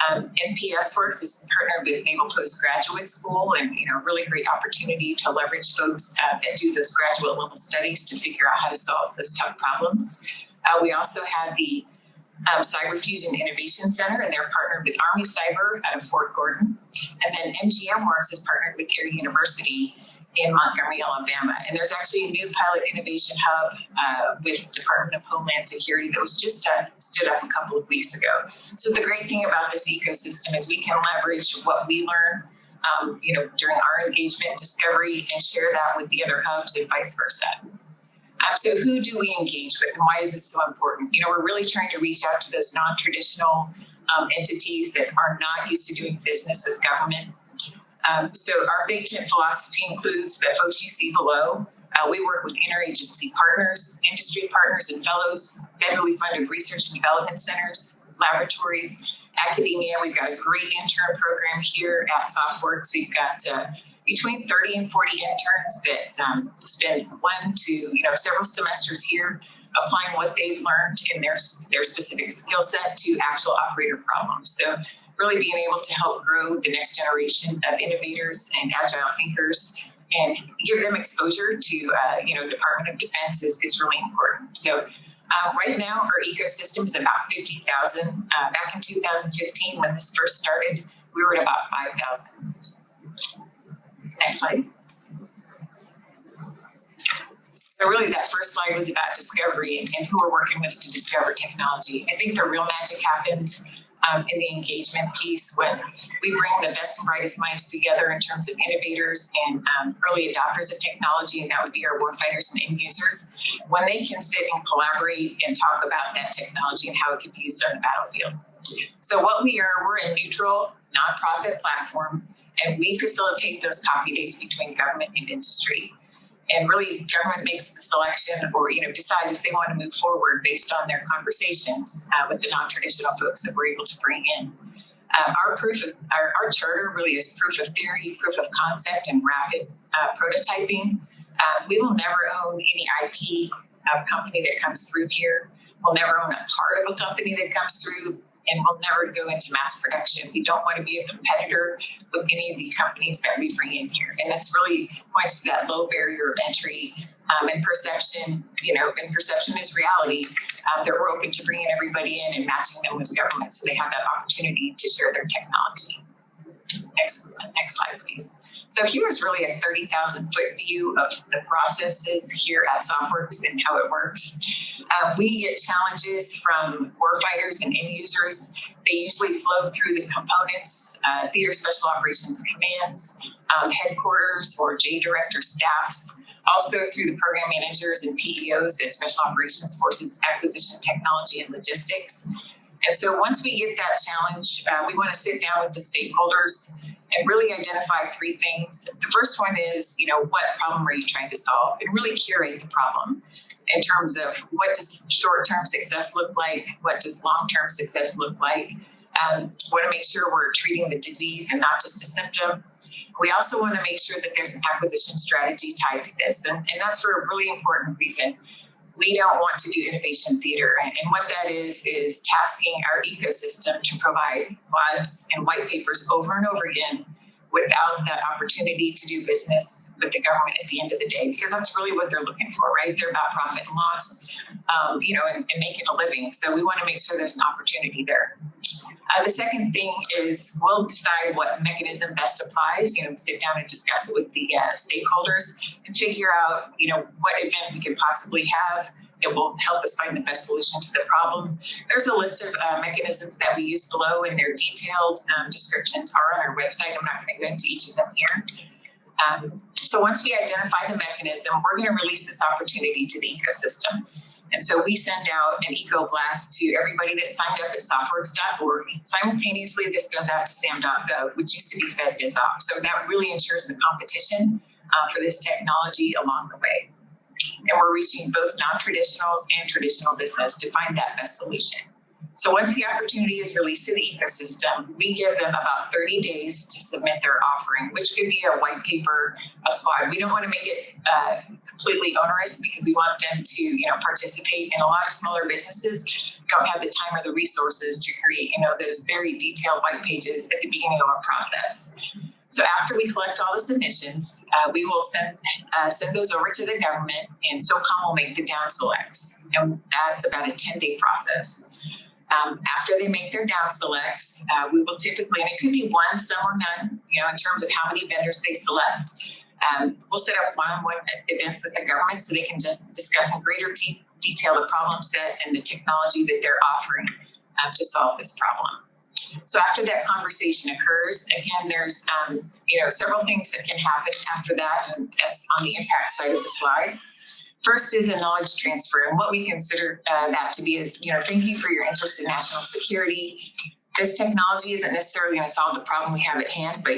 S7: NPS Works is partnered with Naval Postgraduate School, and really great opportunity to leverage folks that do those graduate level studies to figure out how to solve those tough problems. We also have the Cyber Fusion Innovation Center, and they're partnered with Army Cyber out of Fort Gordon. And then MGM Works is partnered with Air University in Montgomery, Alabama. And there's actually a new pilot innovation hub with Department of Homeland Security that was just stood up a couple of weeks ago. So the great thing about this ecosystem is we can leverage what we learn during our engagement, discovery, and share that with the other hubs and vice versa. So who do we engage with, and why is this so important? We're really trying to reach out to those non-traditional entities that are not used to doing business with government. So our big tent philosophy includes the folks you see below. We work with interagency partners, industry partners and fellows, federally funded research and development centers, laboratories, academia. We've got a great intern program here at SOFWERX. We've got between 30 and 40 interns that spend 1 to several semesters here applying what they've learned in their specific skill set to actual operator problems. So really being able to help grow the next generation of innovators and agile thinkers and give them exposure to Department of Defense is really important. So Right now, our ecosystem is about 50,000. Back in 2015, when this first started, we were at about 5,000. Next slide. So really that first slide was about discovery and who we're working with to discover technology. I think the real magic happened in the engagement piece when we bring the best and brightest minds together in terms of innovators and early adopters of technology, and that would be our warfighters and end users, when they can sit and collaborate and talk about that technology and how it can be used on the battlefield. So what we are, we're a neutral nonprofit platform, and we facilitate those coffee dates between government and industry. And really, government makes the selection or decides if they want to move forward based on their conversations with the non-traditional folks that we're able to bring in. Our charter really is proof of theory, proof of concept, and rapid prototyping. We will never own any IP of company that comes through here. We'll never own a part of a company that comes through, and we'll never go into mass production. We don't want to be a competitor with any of the companies that we bring in here. And that's really points to that low barrier of entry and perception, and perception is reality, that we're open to bringing everybody in and matching them with government so they have that opportunity to share their technology. Next slide, please. So here's really a 30,000-foot view of the processes here at SOFWERX and how it works. We get challenges from warfighters and end users. They usually flow through the components, theater special operations commands, headquarters or J director staffs, also through the program managers and PEOs and special operations forces, acquisition, technology, and logistics. And so once we get that challenge, we want to sit down with the stakeholders and really identify three things. The first one is, what problem are you trying to solve? And really curate the problem in terms of what does short-term success look like? What does long-term success look like? Want to make sure we're treating the disease and not just a symptom. We also want to make sure that there's an acquisition strategy tied to this. And that's for a really important reason. We don't want to do innovation theater. And what that is tasking our ecosystem to provide WADs and white papers over and over again without that opportunity to do business with the government at the end of the day, because that's really what they're looking for, right? They're about profit and loss, and making a living. So we want to make sure there's an opportunity there. The second thing is we'll decide what mechanism best applies, sit down and discuss it with the stakeholders and figure out, what event we could possibly have that will help us find the best solution to the problem. There's a list of mechanisms that we use below, and their detailed descriptions are on our website. I'm not going to go into each of them here. So once we identify the mechanism, we're going to release this opportunity to the ecosystem. And so we send out an eco blast to everybody that signed up at softworks.org. Simultaneously, this goes out to sam.gov, which used to be FedBizOps. So that really ensures the competition for this technology along the way. And we're reaching both non-traditionals and traditional business to find that best solution. So once the opportunity is released to the ecosystem, we give them about 30 days to submit their offering, which could be a white paper, a quad. We don't want to make it completely onerous because we want them to, participate. And a lot of smaller businesses don't have the time or the resources to create, those very detailed white pages at the beginning of a process. So after we collect all the submissions, we will send those over to the government, and SOCOM will make the down selects. And that's about a 10-day process. After they make their down selects, we will typically, and it could be one, some or none, in terms of how many vendors they select. We'll set up one-on-one events with the government so they can just discuss in greater detail the problem set and the technology that they're offering to solve this problem. So after that conversation occurs, again, there's several things that can happen after that, and that's on the impact side of the slide. First is a knowledge transfer, and what we consider that to be is, thank you for your interest in national security. This technology isn't necessarily going to solve the problem we have at hand, but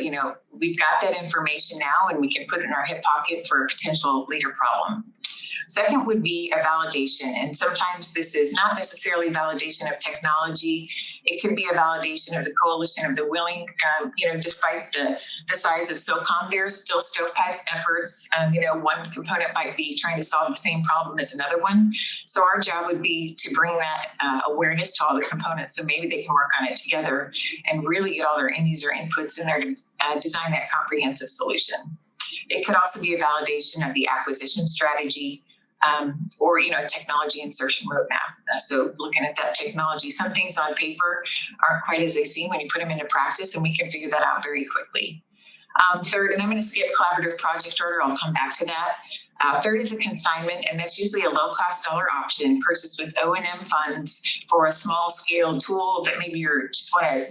S7: we've got that information now, and we can put it in our hip pocket for a potential later problem. Second would be a validation, and sometimes this is not necessarily validation of technology. It could be a validation of the coalition of the willing. Despite the size of SOCOM, there's still stovepipe efforts. One component might be trying to solve the same problem as another one. So our job would be to bring that awareness to all the components, so maybe they can work on it together and really get all their end user inputs in there to design that comprehensive solution. It could also be a validation of the acquisition strategy. or a technology insertion roadmap. So looking at that technology, some things on paper aren't quite as they seem when you put them into practice, and we can figure that out very quickly. Third, and I'm going to skip collaborative project order, I'll come back to that. Third is a consignment, and that's usually a low-cost dollar option purchased with O&M funds for a small-scale tool that maybe you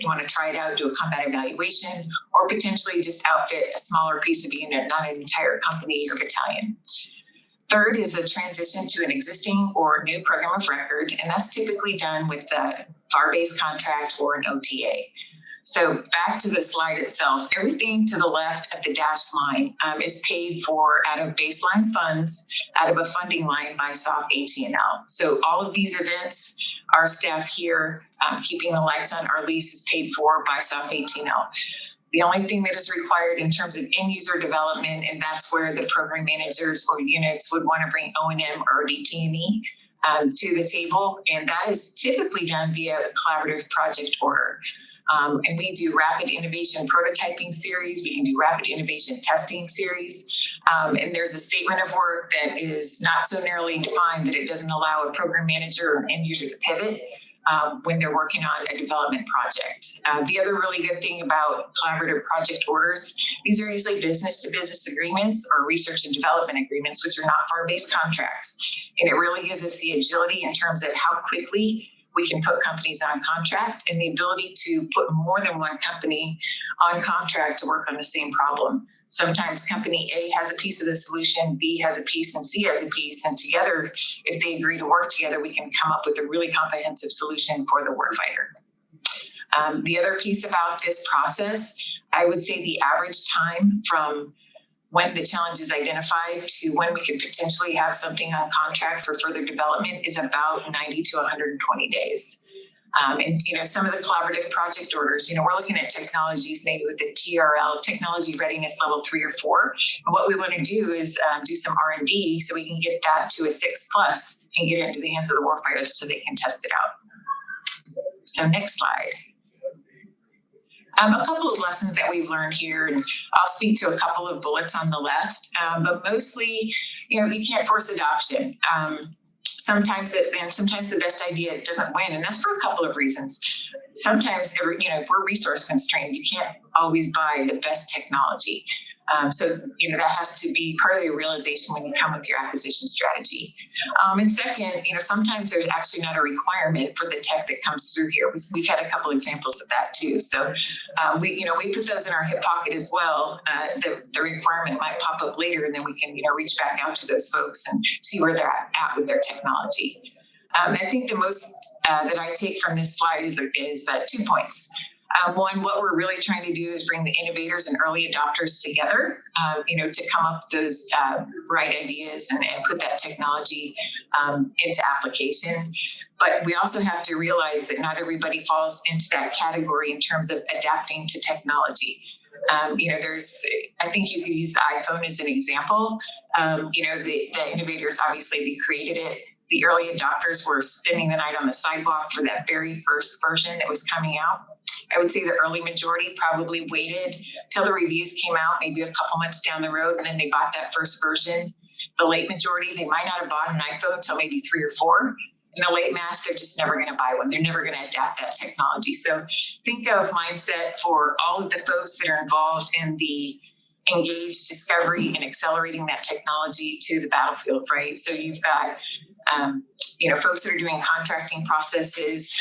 S7: want to try it out, do a combat evaluation, or potentially just outfit a smaller piece of unit, not an entire company or battalion. Third is a transition to an existing or new program of record, and that's typically done with a FAR-based contract or an OTA. So back to the slide itself, everything to the left of the dashed line is paid for out of baseline funds, out of a funding line by SOFWERX. So all of these events, our staff here keeping the lights on, our lease is paid for by SOFWERX. The only thing that is required in terms of end user development, and that's where the program managers or units would want to bring O&M or DT&E to the table, and that is typically done via a collaborative project order. And we do rapid innovation prototyping series. We can do rapid innovation testing series. And there's a statement of work that is not so narrowly defined that it doesn't allow a program manager or end user to pivot when they're working on a development project. The other really good thing about collaborative project orders, these are usually business-to-business agreements or research and development agreements, which are not FAR-based contracts. And it really gives us the agility in terms of how quickly we can put companies on contract and the ability to put more than one company on contract to work on the same problem. Sometimes company A has a piece of the solution, B has a piece, and C has a piece. And together, if they agree to work together, we can come up with a really comprehensive solution for the warfighter. The other piece about this process, I would say the average time from when the challenge is identified to when we could potentially have something on contract for further development is about 90 to 120 days. And some of the collaborative project orders, we're looking at technologies maybe with the TRL, technology readiness level 3 or 4. And what we want to do is do some R&D so we can get that to a 6+ and get it into the hands of the warfighters so they can test it out. So next slide. A couple of lessons that we've learned here, and I'll speak to a couple of bullets on the left, but mostly, you can't force adoption. Sometimes the best idea doesn't win, and that's for a couple of reasons. Sometimes, we're resource constrained. You can't always buy the best technology. So that has to be part of the realization when you come with your acquisition strategy. And second, sometimes there's actually not a requirement for the tech that comes through here. We've had a couple examples of that too. So we put those in our hip pocket as well. The requirement might pop up later, and then we can reach back out to those folks and see where they're at with their technology. I think the most that I take from this slide is 2 points. One, what we're really trying to do is bring the innovators and early adopters together, to come up with those right ideas and put that technology into application. But we also have to realize that not everybody falls into that category in terms of adapting to technology. I think you could use the iPhone as an example. The innovators, obviously, they created it. The early adopters were spending the night on the sidewalk for that very first version that was coming out. I would say the early majority probably waited till the reviews came out, maybe a couple months down the road, and then they bought that first version. The late majority, they might not have bought an iPhone until maybe 3 or 4. And the late mass, they're just never going to buy one. They're never going to adapt that technology. So think of mindset for all of the folks that are involved in the engaged discovery and accelerating that technology to the battlefield, right? So you've got folks that are doing contracting processes,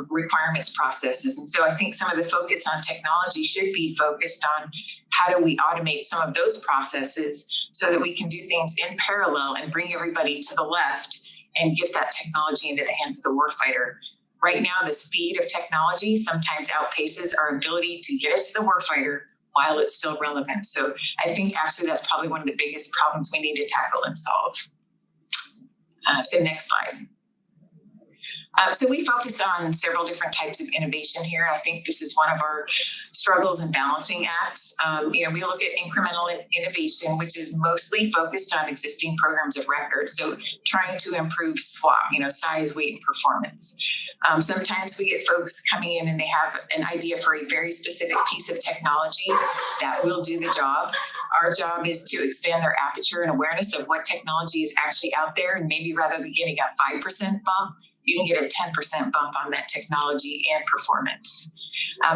S7: requirements processes. And so I think some of the focus on technology should be focused on how do we automate some of those processes so that we can do things in parallel and bring everybody to the left and get that technology into the hands of the warfighter. Right now, the speed of technology sometimes outpaces our ability to get it to the warfighter while it's still relevant. So I think actually that's probably one of the biggest problems we need to tackle and solve. So next slide. So we focus on several different types of innovation here. I think this is one of our struggles and balancing acts. We look at incremental innovation, which is mostly focused on existing programs of record. So trying to improve SWAP, size, weight, and performance. Sometimes we get folks coming in and they have an idea for a very specific piece of technology that will do the job. Our job is to expand their aperture and awareness of what technology is actually out there. And maybe rather than getting a 5% bump, you can get a 10% bump on that technology and performance.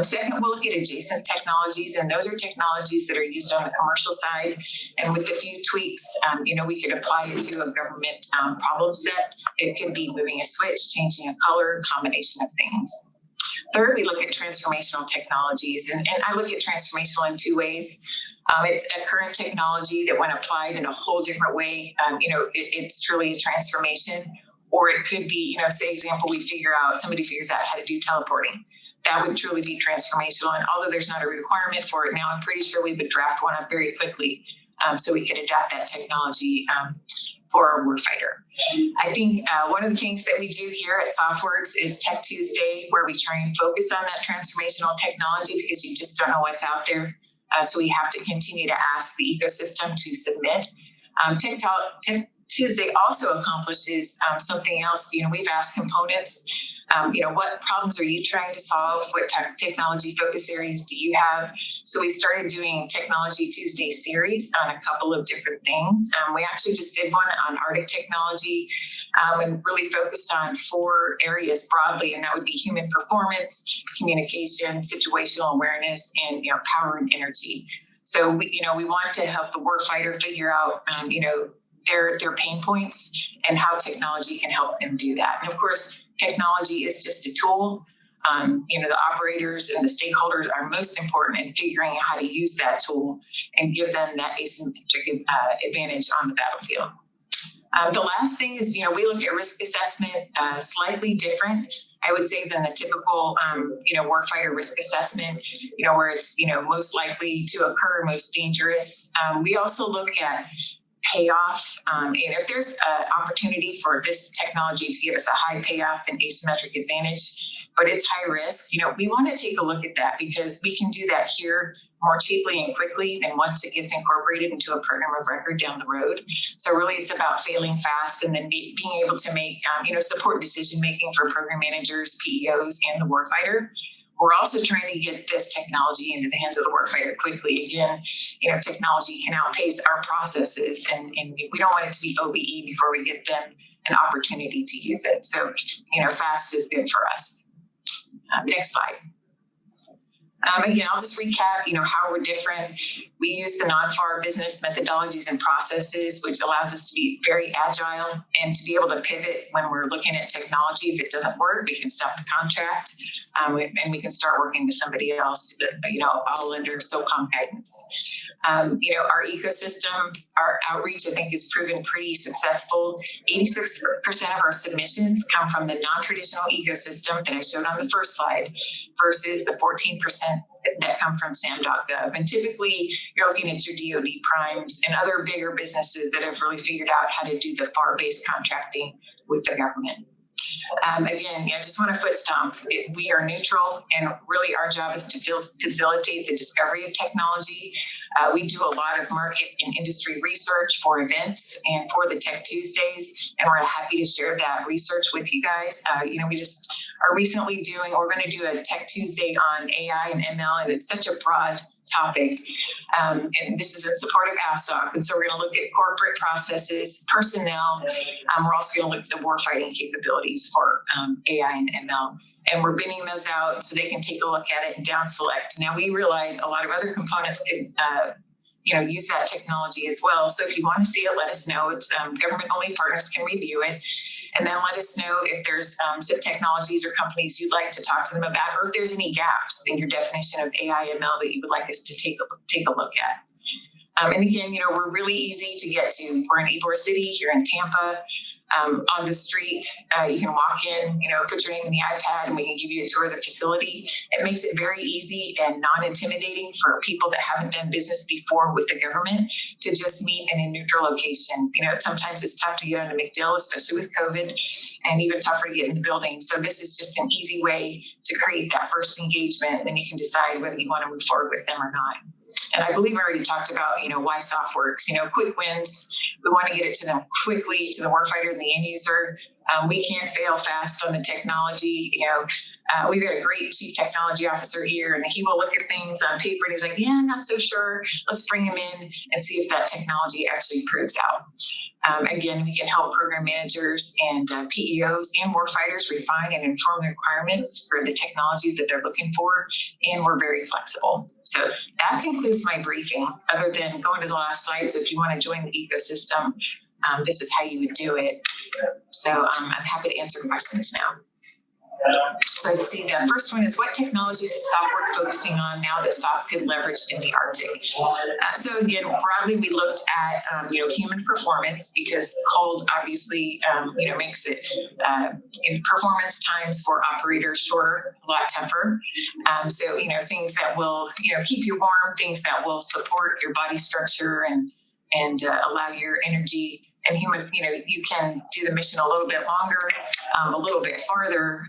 S7: Second, we'll look at adjacent technologies, and those are technologies that are used on the commercial side. And with a few tweaks, we could apply it to a government problem set. It could be moving a switch, changing a color, combination of things. Third, we look at transformational technologies, and I look at transformational in two ways. It's a current technology that when applied in a whole different way, it's truly a transformation. Or it could be, say example, somebody figures out how to do teleporting. That would truly be transformational. And although there's not a requirement for it now, I'm pretty sure we would draft one up very quickly so we could adapt that technology for our warfighter. I think one of the things that we do here at SOFWERX is Tech Tuesday, where we try and focus on that transformational technology because you just don't know what's out there. So we have to continue to ask the ecosystem to submit. Tech Tuesday also accomplishes something else. We've asked components, what problems are you trying to solve? What technology focus areas do you have? So we started doing Technology Tuesday series on a couple of different things. We actually just did one on Arctic technology and really focused on 4 areas broadly, and that would be human performance, communication, situational awareness, and power and energy. So we want to help the warfighter figure out their pain points and how technology can help them do that. And of course, technology is just a tool. The operators and the stakeholders are most important in figuring out how to use that tool and give them that asymmetric advantage on the battlefield. The last thing is, we look at risk assessment slightly different, I would say, than the typical, warfighter risk assessment, where it's, most likely to occur, most dangerous. We also look at payoff. And if there's an opportunity for this technology to give us a high payoff and asymmetric advantage, but it's high risk, we want to take a look at that because we can do that here more cheaply and quickly than once it gets incorporated into a program of record down the road. So really it's about failing fast and then being able to make, support decision-making for program managers, PEOs, and the warfighter. We're also trying to get this technology into the hands of the warfighter quickly. Again, technology can outpace our processes, and we don't want it to be OBE before we get them an opportunity to use it. So, fast is good for us. Next slide. Again, I'll just recap, how we're different. We use the non-FAR business methodologies and processes, which allows us to be very agile and to be able to pivot when we're looking at technology. If it doesn't work, we can stop the contract and we can start working with somebody else, all under SOCOM guidance. Our ecosystem, our outreach, I think, has proven pretty successful. 86% of our submissions come from the non-traditional ecosystem that I showed on the first slide versus the 14% that come from SAM.gov. And typically, you're looking at your DoD primes and other bigger businesses that have really figured out how to do the FAR-based contracting with the government. Again, I just want to foot stomp. We are neutral, and really our job is to facilitate the discovery of technology. We do a lot of market and industry research for events and for the Tech Tuesdays, and we're happy to share that research with you guys. We just are recently we're going to do a Tech Tuesday on AI and ML, and it's such a broad topic. And this is in support of ASOC. And so we're going to look at corporate processes, personnel. We're also going to look at the warfighting capabilities for AI and ML. And we're binning those out so they can take a look at it and down select. Now, we realize a lot of other components could use that technology as well. So if you want to see it, let us know. It's government-only partners can review it. And then let us know if there's some technologies or companies you'd like to talk to them about, or if there's any gaps in your definition of AI ML that you would like us to take a look at. And again, we're really easy to get to. We're in Ybor City, you're in Tampa. On the street, you can walk in, put your name in the iPad, and we can give you a tour of the facility. It makes it very easy and non-intimidating for people that haven't done business before with the government to just meet in a neutral location. Sometimes it's tough to get into McDill, especially with COVID, and even tougher to get in the building. So this is just an easy way to create that first engagement, and then you can decide whether you want to move forward with them or not. And I believe I already talked about, why SOFWERX, quick wins. We want to get it to them quickly, to the warfighter and the end user. We can't fail fast on the technology. We've got a great chief technology officer here, and he will look at things on paper and he's like, yeah, not so sure. Let's bring him in and see if that technology actually proves out. Again, we can help program managers and PEOs and warfighters refine and inform the requirements for the technology that they're looking for, and we're very flexible. So that concludes my briefing, other than going to the last slide. So if you want to join the ecosystem, this is how you would do it. So I'm happy to answer questions now. So let's see, the first one is, what technologies is SOFWERX focusing on now that SOF could leverage in the Arctic? So again, broadly, we looked at, human performance, because cold obviously, makes it in performance times for operators shorter, a lot tougher. So, things that will, keep you warm, things that will support your body structure and allow your energy and human, you can do the mission a little bit longer, a little bit farther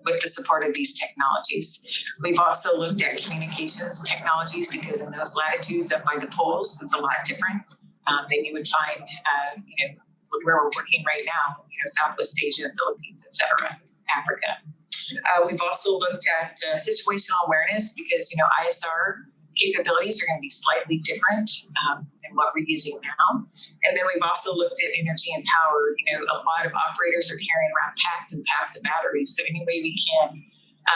S7: with the support of these technologies. We've also looked at communications technologies, because in those latitudes up by the poles, it's a lot different than you would find, where we're working right now, Southwest Asia, Philippines, etc., Africa. We've also looked at situational awareness, because, ISR capabilities are going to be slightly different than what we're using now. And then we've also looked at energy and power. A lot of operators are carrying around packs and packs of batteries. So any way we can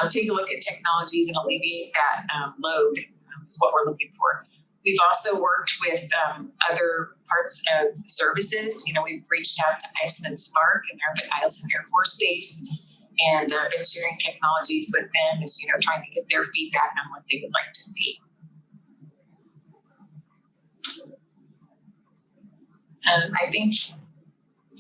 S7: take a look at technologies and alleviate that load is what we're looking for. We've also worked with other parts of services. We've reached out to Eisenman Spark, and they're up at Eisenman Air Force Base, and been sharing technologies with them, as trying to get their feedback on what they would like to see. I think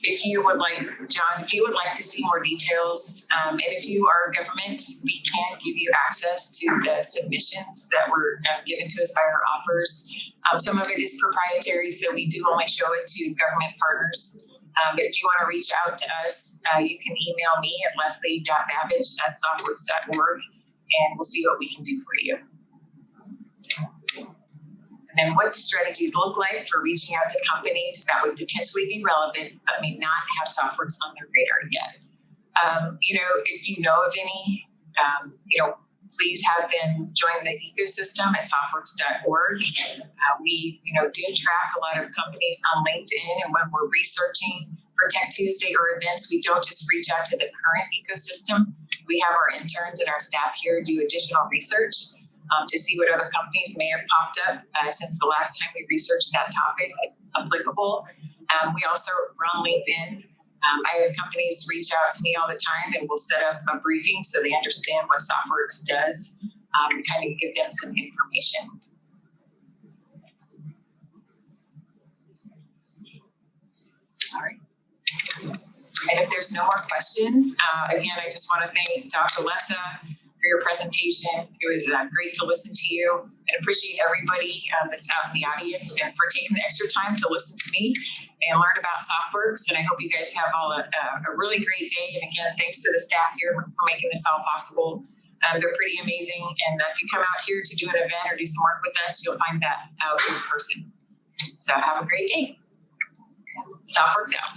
S7: if you would like, John, if you would like to see more details, and if you are a government, we can give you access to the submissions that were given to us by our offers. Some of it is proprietary, so we do only show it to government partners. But if you want to reach out to us, you can email me at leslie.babich@softworks.org, and we'll see what we can do for you. And what do strategies look like for reaching out to companies that would potentially be relevant but may not have SOFWERX on their radar yet? If you know of any, please have them join the ecosystem at softworks.org. We, do track a lot of companies on LinkedIn, and when we're researching for Tech Tuesday or events, we don't just reach out to the current ecosystem. We have our interns and our staff here do additional research to see what other companies may have popped up since the last time we researched that topic applicable. We also run LinkedIn. I have companies reach out to me all the time, and we'll set up a briefing so they understand what SOFWERX does, and kind of give them some information. All right. And if there's no more questions, again, I just want to thank Dr. Alessa for your presentation. It was great to listen to you, and appreciate everybody that's out in the audience and for taking the extra time to listen to me and learn about SOFWERX. And I hope you guys have all a really great day. And again, thanks to the staff here for making this all possible. They're pretty amazing. And if you come out here to do an event or do some work with us, you'll find that out in person. So have a great day. SOFWERX out.